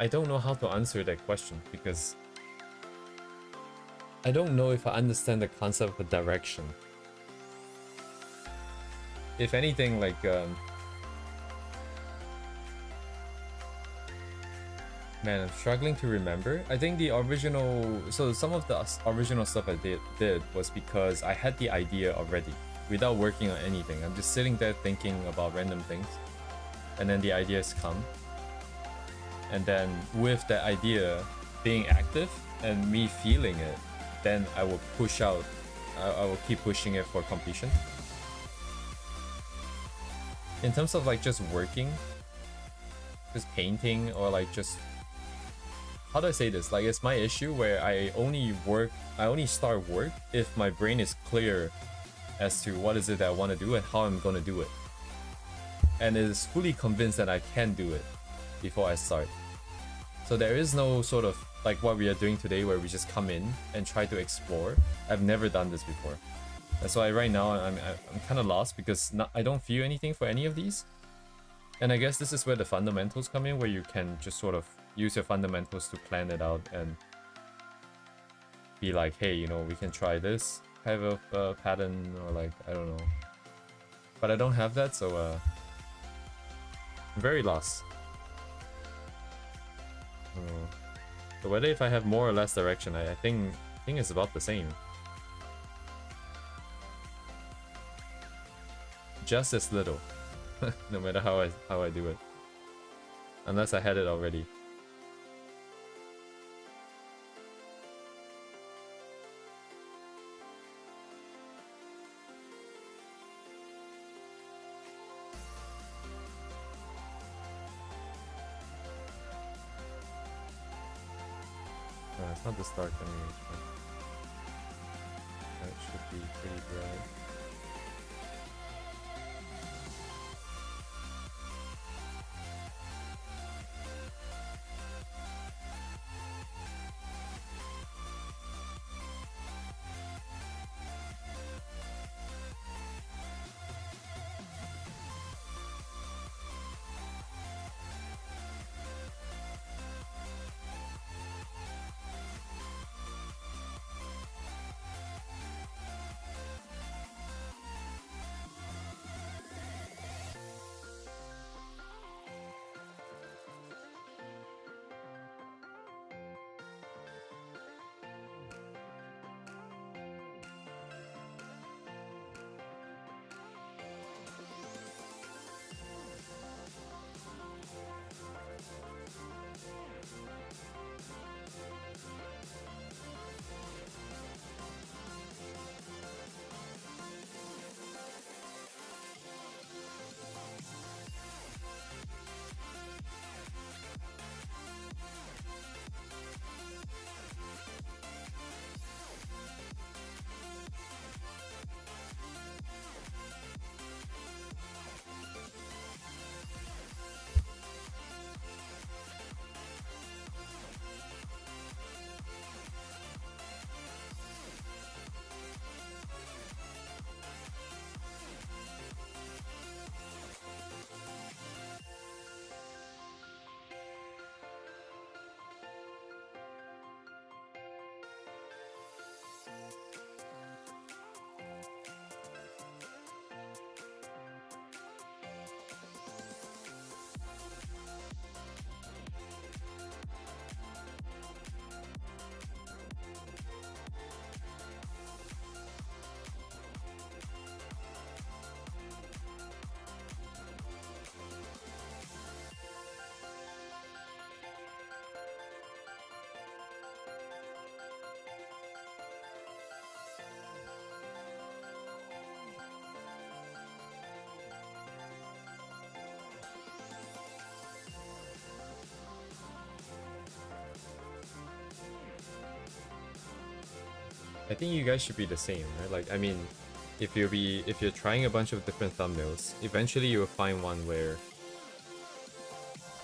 S1: I don't know how to answer that question because I don't know if I understand the concept of direction. If anything, like man, I'm struggling to remember. I think the original, so some of the original stuff I did was because I had the idea already without working on anything. I'm just sitting there thinking about random things, and then the ideas come. And then with that idea being active and me feeling it, then I will push out, I will keep pushing it for completion. In terms of like just working, just painting, or like just, how do I say this? Like, it's my issue where I only start work if my brain is clear as to what is it that I want to do and how I'm going to do it. And it is fully convinced that I can do it before I start. So there is no sort of like what we are doing today where we just come in and try to explore. I've never done this before. That's why right now I'm kind of lost because I don't feel anything for any of these. And I guess this is where the fundamentals come in, where you can just sort of use your fundamentals to plan it out and be like, hey, you know, we can try this kind of pattern, or like, I don't know. But I don't have that, so I'm very lost. So whether if I have more or less direction, I think it's about the same. Just as little, no matter how I do it, unless I had it already. It's not this dark anyway. That should be pretty bright. I think you guys should be the same, right? Like, I mean, if you're trying a bunch of different thumbnails, eventually you will find one where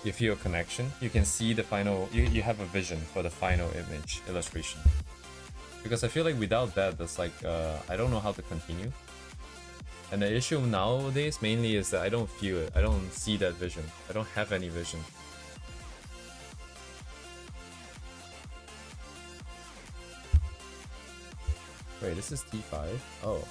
S1: you feel a connection. You can see the final. You have a vision for the final image illustration. Because I feel like without that, that's like I don't know how to continue. And the issue nowadays mainly is that I don't feel it. I don't see that vision. I don't have any vision. Wait, this is T5? Oh.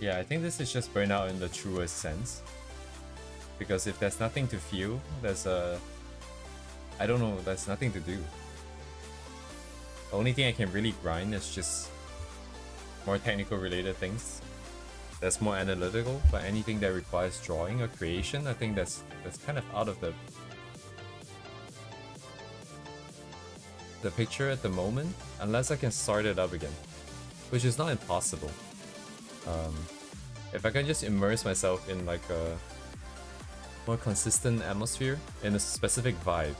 S1: Yeah, I think this is just burnout in the truest sense. Because if there's nothing to feel, I don't know, there's nothing to do. The only thing I can really grind is just more technical related things. That's more analytical, but anything that requires drawing or creation, I think that's kind of out of the picture at the moment, unless I can start it up again, which is not impossible. If I can just immerse myself in like a more consistent atmosphere in a specific vibe,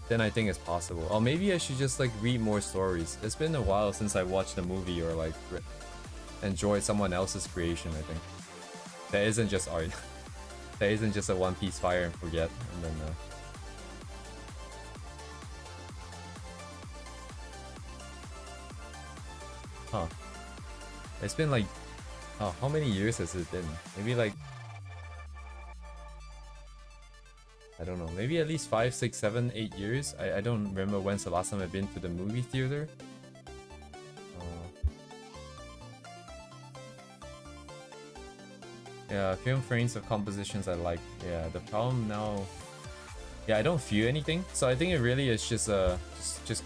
S1: then I think it's possible. Or maybe I should just like read more stories. It's been a while since I watched a movie or like enjoyed someone else's creation, I think. That isn't just art. That isn't just a One Piece fire and forget and then huh. It's been like, oh, how many years has it been? Maybe like, I don't know, maybe at least 5, 6, 7, 8 years. I don't remember when's the last time I've been to the movie theater. Yeah, film frames of compositions I like. Yeah, the problem now, yeah, I don't feel anything. So I think it really is just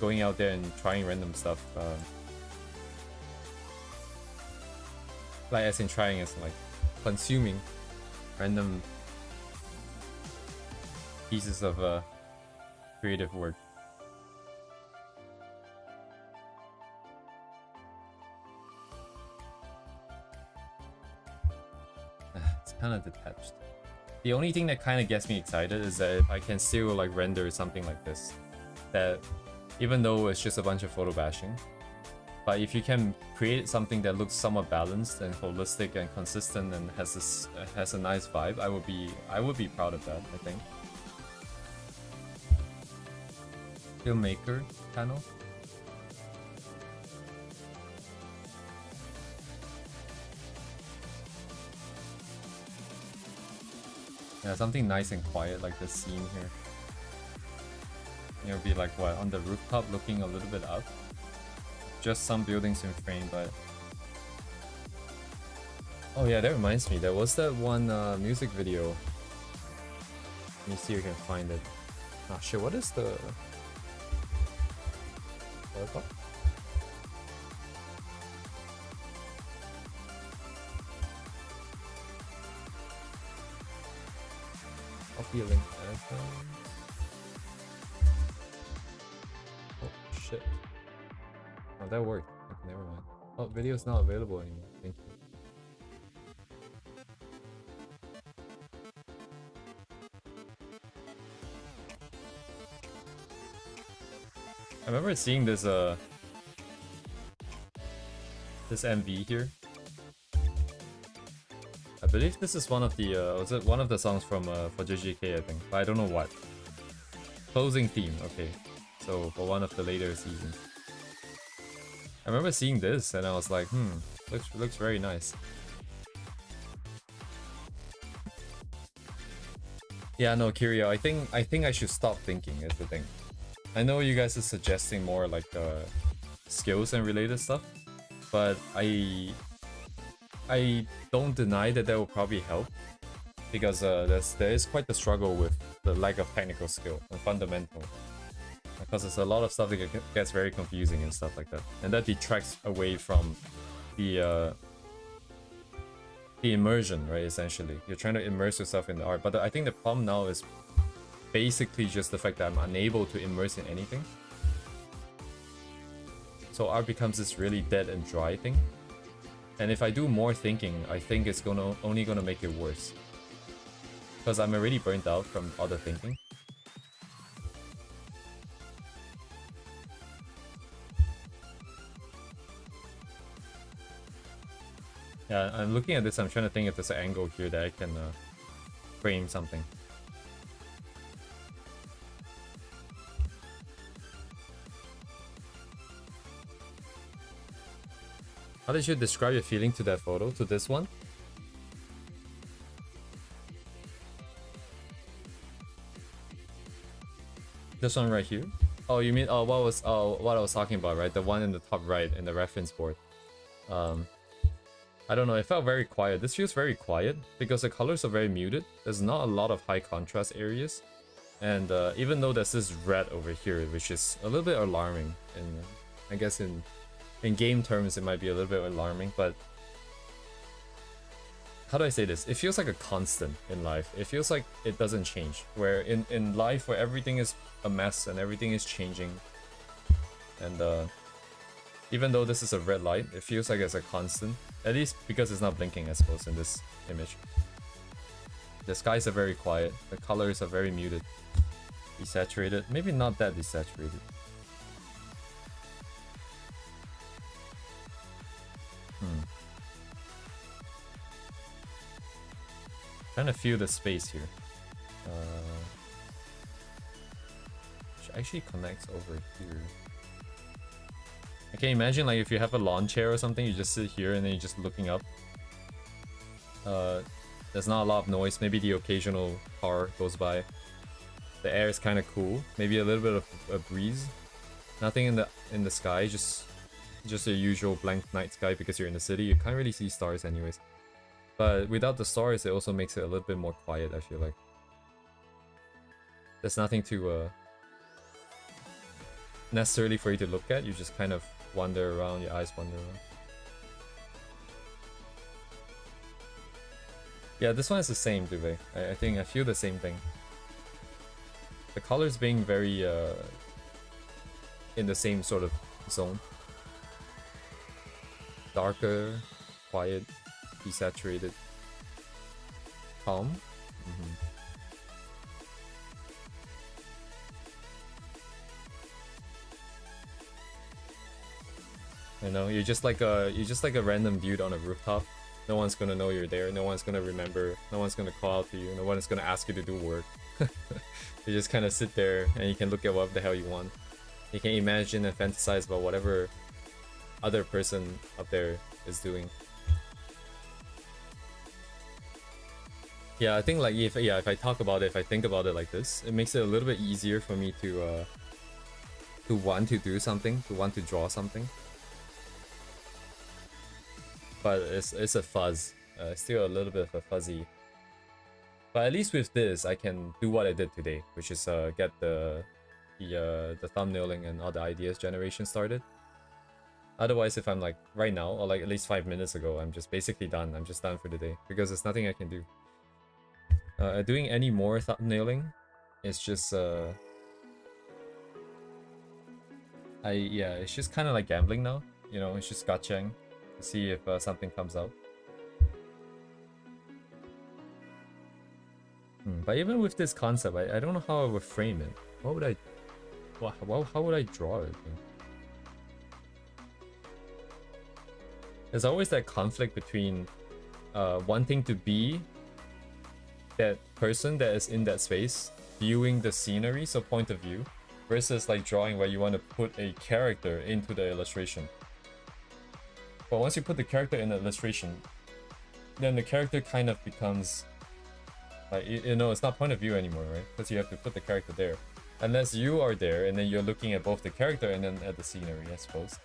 S1: going out there and trying random stuff. Like as in trying, as like consuming random pieces of creative work. It's kind of detached. The only thing that kind of gets me excited is that if I can still like render something like this, that even though it's just a bunch of photo bashing, but if you can create something that looks somewhat balanced and holistic and consistent and has a nice vibe, I would be proud of that, I think. Filmmaker panel. Yeah, something nice and quiet like this scene here. It'll be like what, on the rooftop looking a little bit up. Just some buildings in frame, but oh yeah, that reminds me, there was that one music video. Let me see if I can find it. Ah shit, what is the what? Copy a link. Oh shit. Oh, that worked. Okay, never mind. Oh, video's not available anymore. Thank you. I remember seeing this this MV here. I believe this is one of the was it one of the songs from for JJK, I think, but I don't know what. Closing theme. Okay, so for one of the later seasons. I remember seeing this and I was like, looks very nice. Yeah, no, Kirio, I think I should stop thinking is the thing. I know you guys are suggesting more like skills and related stuff, but I don't deny that will probably help because there is quite the struggle with the lack of technical skill and fundamental. Because there's a lot of stuff that gets very confusing and stuff like that, and that detracts away from the immersion, right? Essentially, you're trying to immerse yourself in the art, but I think the problem now is basically just the fact that I'm unable to immerse in anything. So art becomes this really dead and dry thing. And if I do more thinking, I think it's only gonna make it worse. Because I'm already burnt out from other thinking. Yeah, I'm looking at this, I'm trying to think if there's an angle here that I can frame something. How did you describe your feeling to that photo, to this one? This one right here? Oh, you mean what I was talking about, right? The one in the top right in the reference board. I don't know, it felt very quiet. This feels very quiet because the colors are very muted. There's not a lot of high contrast areas. And even though there's this red over here, which is a little bit alarming, and I guess in game terms it might be a little bit alarming, but how do I say this? It feels like a constant in life. It feels like it doesn't change. Where in life where everything is a mess and everything is changing, and even though this is a red light, it feels like it's a constant. At least because it's not blinking, I suppose, in this image. The skies are very quiet. The colors are very muted. Desaturated. Maybe not that desaturated. Trying to feel the space here. Which actually connects over here. I can imagine like if you have a lawn chair or something, you just sit here and then you're just looking up. There's not a lot of noise. Maybe the occasional car goes by. The air is kind of cool. Maybe a little bit of a breeze. Nothing in the sky. Just a usual blank night sky because you're in the city. You can't really see stars anyways. But without the stars, it also makes it a little bit more quiet, I feel like. There's nothing to necessarily for you to look at. You just kind of wander around, your eyes wander around. Yeah, this one is the same, Dube. I think I feel the same thing. The colors being very in the same sort of zone. Darker, quiet, desaturated, calm. You know, you're just like a random dude on a rooftop. No one's gonna know you're there. No one's gonna remember. No one's gonna call out to you. No one is gonna ask you to do work. You just kind of sit there and you can look at what the hell you want. You can imagine and fantasize about whatever other person up there is doing. Yeah, I think like if I talk about it, if I think about it like this, it makes it a little bit easier for me to want to do something, to want to draw something. But it's a fuzz, still a little bit of a fuzzy. But at least with this, I can do what I did today, which is get the thumbnailing and all the ideas generation started. Otherwise, if I'm like right now, or like at least 5 minutes ago, I'm just basically done. I'm just done for the day because there's nothing I can do. Doing any more thumbnailing is just it's just kind of like gambling now. You know, it's just gotchaing to see if something comes out. But even with this concept, I don't know how I would frame it. What would how would I draw it? There's always that conflict between wanting to be that person that is in that space, viewing the scenery, so point of view, versus like drawing where you want to put a character into the illustration. But once you put the character in the illustration, then the character kind of becomes Like, you know, it's not point of view anymore, right? Because you have to put the character there. Unless you are there, and then you're looking at both the character and then at the scenery, I suppose.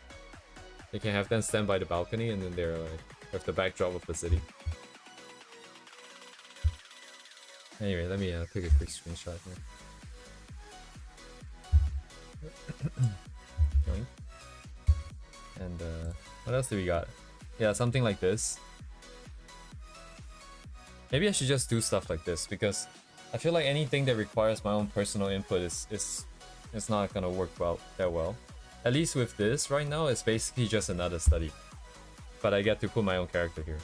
S1: You can have them stand by the balcony, and then they're like, with the backdrop of the city. Anyway, let me take a quick screenshot here. Yoink. And what else do we got? Yeah, something like this. Maybe I should just do stuff like this, because I feel like anything that requires my own personal input is not gonna work that well. At least with this right now, it's basically just another study. But I get to put my own character here.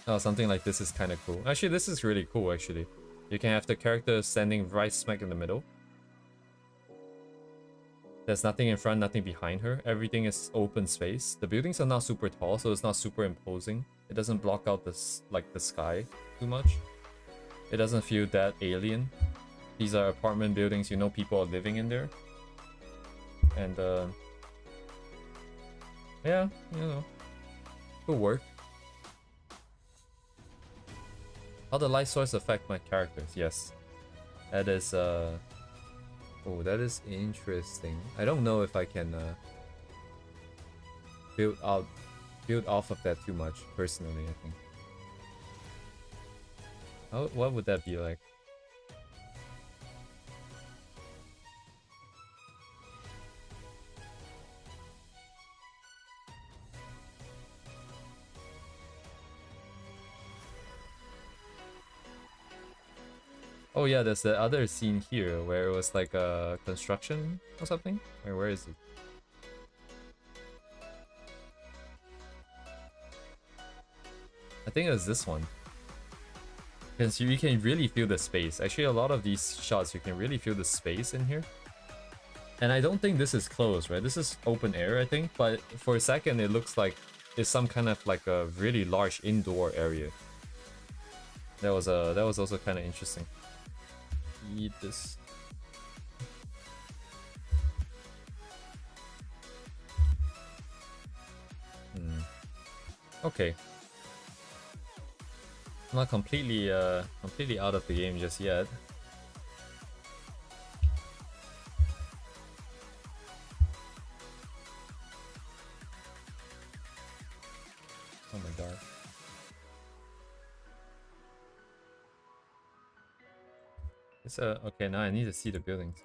S1: Oh, something like this is kind of cool. Actually, this is really cool, actually. You can have the character standing right smack in the middle. There's nothing in front, nothing behind her. Everything is open space. The buildings are not super tall, so it's not super imposing. It doesn't block out the sky too much. It doesn't feel that alien. These are apartment buildings, you know people are living in there. And yeah, you know, could work. How the light source affect my characters? Yes, that is oh, that is interesting. I don't know if I can build off of that too much personally. I think. What would that be like? Oh yeah, there's the other scene here where it was like a construction or something. Where is it? I think it was this one. Because you can really feel the space. Actually, a lot of these shots, you can really feel the space in here. And I don't think this is closed, right? This is open air, I think. But for a second, it looks like it's some kind of like a really large indoor area. That was also kind of interesting. Eat this. Okay. I'm not completely out of the game just yet. Oh my god. It's okay, now I need to see the buildings.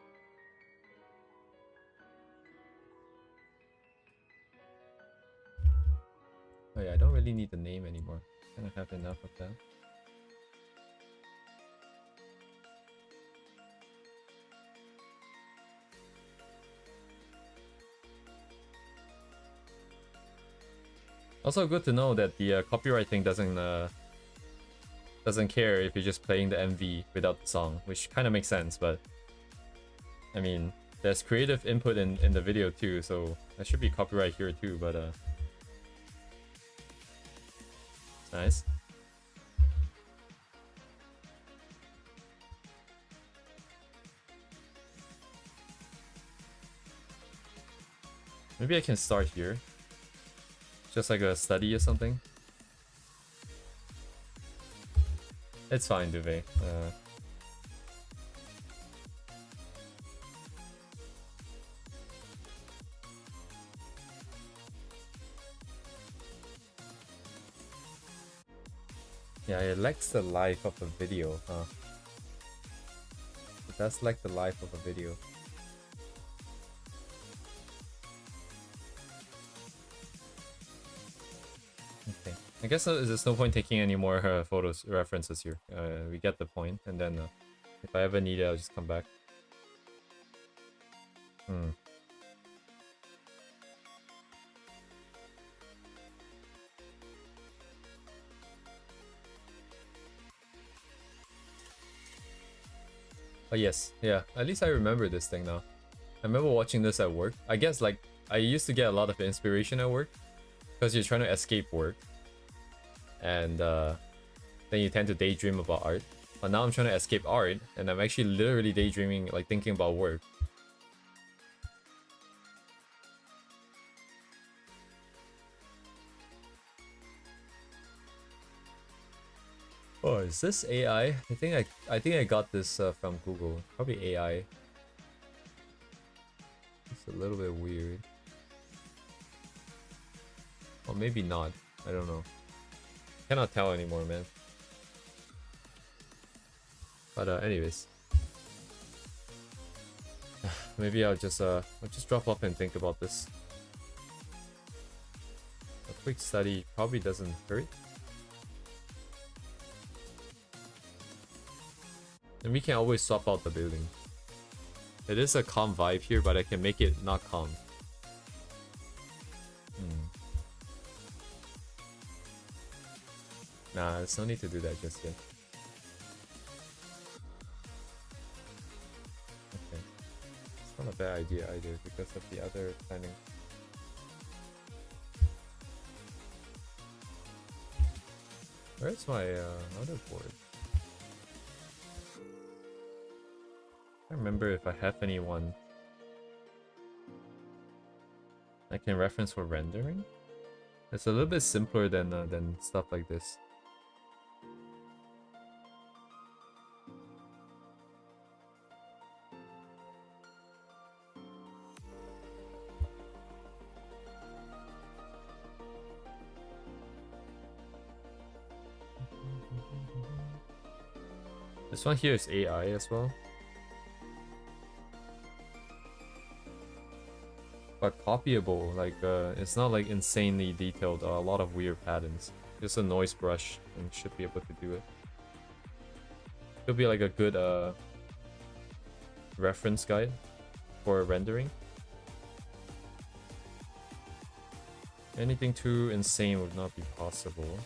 S1: Oh yeah, I don't really need the name anymore. Kind of have enough of that. Also good to know that the copyright thing doesn't care if you're just playing the MV without the song, which kind of makes sense, but I mean, there's creative input in the video too, so there should be copyright here too, but it's nice. Maybe I can start here. Just like a study or something. It's fine, Duvet. Yeah, it lacks the life of a video, huh? It does lack the life of a video. Okay. I guess there's no point taking any more photos references here. We get the point, and then if I ever need it, I'll just come back. Oh yes, yeah. At least I remember this thing now. I remember watching this at work. I guess like I used to get a lot of inspiration at work because you're trying to escape work. And then you tend to daydream about art. But now I'm trying to escape art, and I'm actually literally daydreaming, like thinking about work. Oh, is this AI? I think I got this from Google. Probably AI. It's a little bit weird. Or maybe not. I don't know. Cannot tell anymore, man. But anyways. Maybe I'll just drop off and think about this. A quick study probably doesn't hurt. And we can always swap out the building. It is a calm vibe here, but I can make it not calm. Nah, there's no need to do that just yet. Okay. It's not a bad idea either because of the other planning. Where's my other board? I can't remember if I have anyone I can reference for rendering. It's a little bit simpler than stuff like this. This one here is AI as well. But copyable, like it's not like insanely detailed, a lot of weird patterns. Just a noise brush and should be able to do it. Could be like a good reference guide for rendering. Anything too insane would not be possible.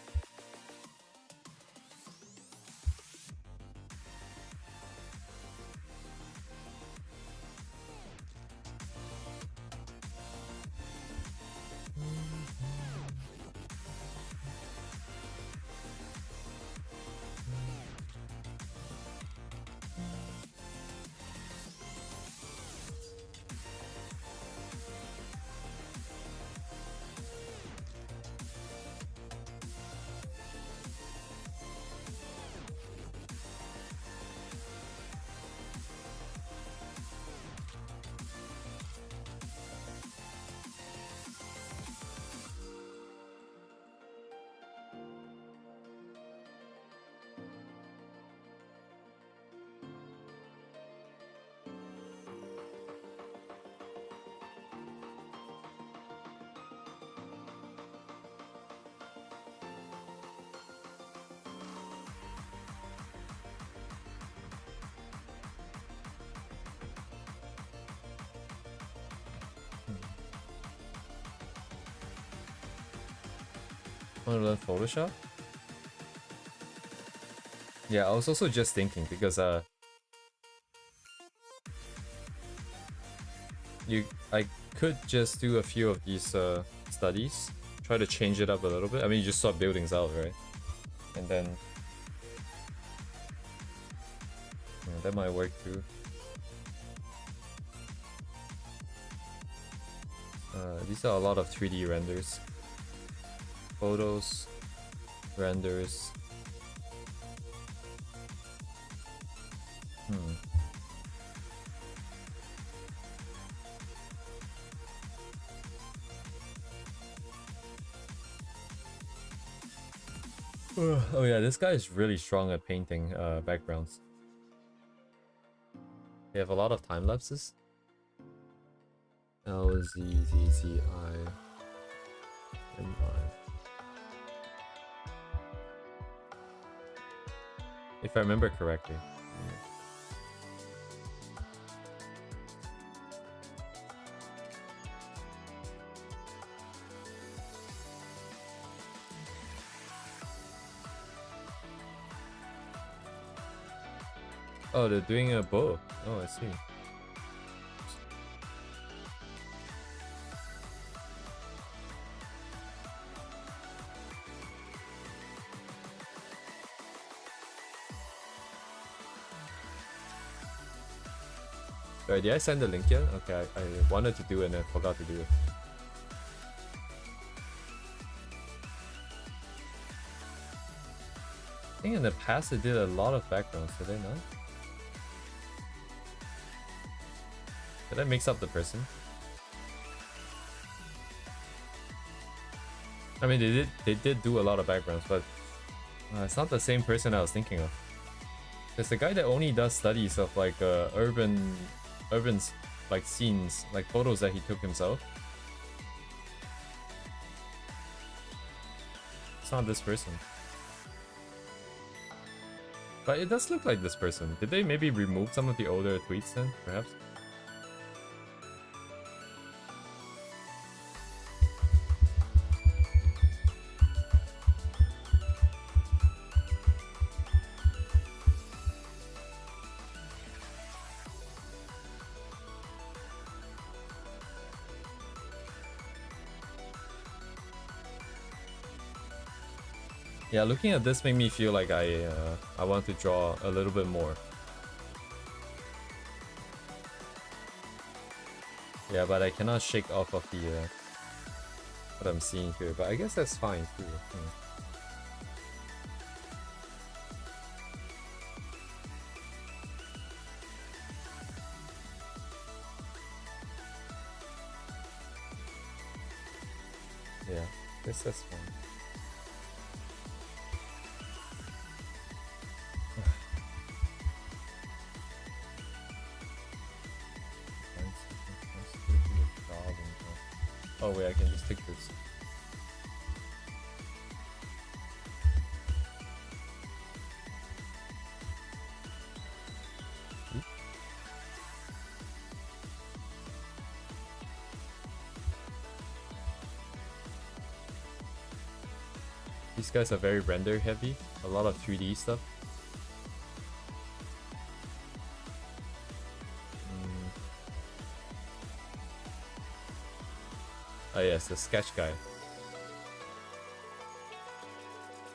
S1: Want to learn Photoshop? Yeah, I was also just thinking because I could just do a few of these studies, try to change it up a little bit. I mean, you just swap buildings out, right? And then that might work too. These are a lot of 3D renders. Photos, renders. Oh yeah, this guy is really strong at painting backgrounds. They have a lot of time lapses. LZZZIMI. If I remember correctly. Oh, they're doing a bow. Oh, I see. Sorry, did I send the link yet? Okay, I wanted to do it and I forgot to do it. I think in the past it did a lot of backgrounds, did they not? Did I mix up the person? I mean, they did do a lot of backgrounds, but it's not the same person I was thinking of. There's the guy that only does studies of like urban like scenes, like photos that he took himself. It's not this person. But it does look like this person. Did they maybe remove some of the older tweets then, perhaps? Yeah, looking at this made me feel like I want to draw a little bit more. Yeah, but I cannot shake off of the what I'm seeing here. But I guess that's fine too. Yeah, I guess that's fine. Oh wait, I can just take this. These guys are very render heavy, a lot of 3D stuff. Oh yes, the sketch guy.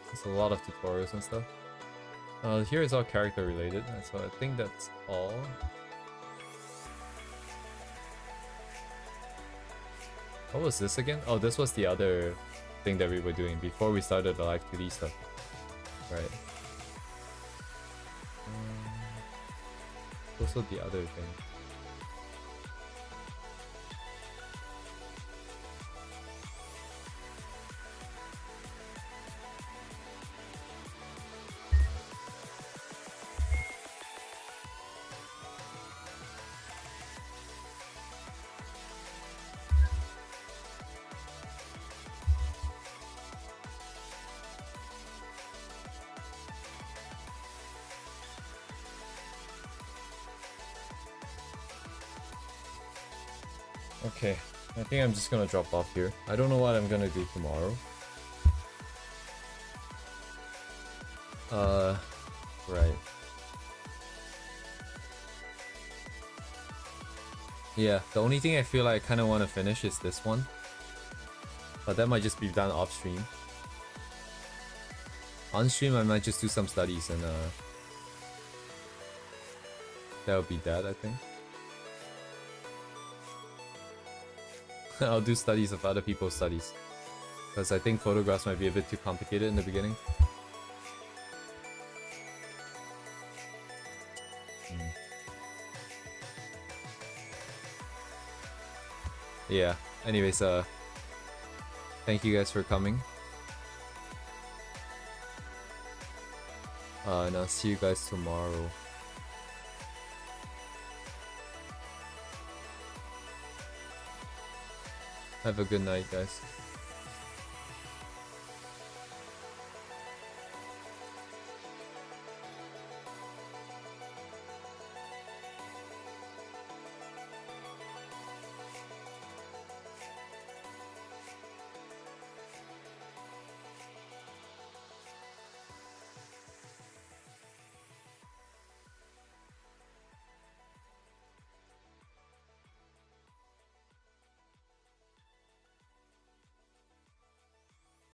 S1: There's a lot of tutorials and stuff. Here is all character related, so I think that's all. What was this again? Oh, this was the other thing that we were doing before we started the live 2D stuff. Right. Also the other thing. Okay, I think I'm just gonna drop off here. I don't know what I'm gonna do tomorrow. Right. Yeah, the only thing I feel like I kind of want to finish is this one. But that might just be done off stream. On stream, I might just do some studies and that'll be that, I think. I'll do studies of other people's studies. Because I think photographs might be a bit too complicated in the beginning. Yeah, anyways, thank you guys for coming. And I'll see you guys tomorrow. Have a good night, guys.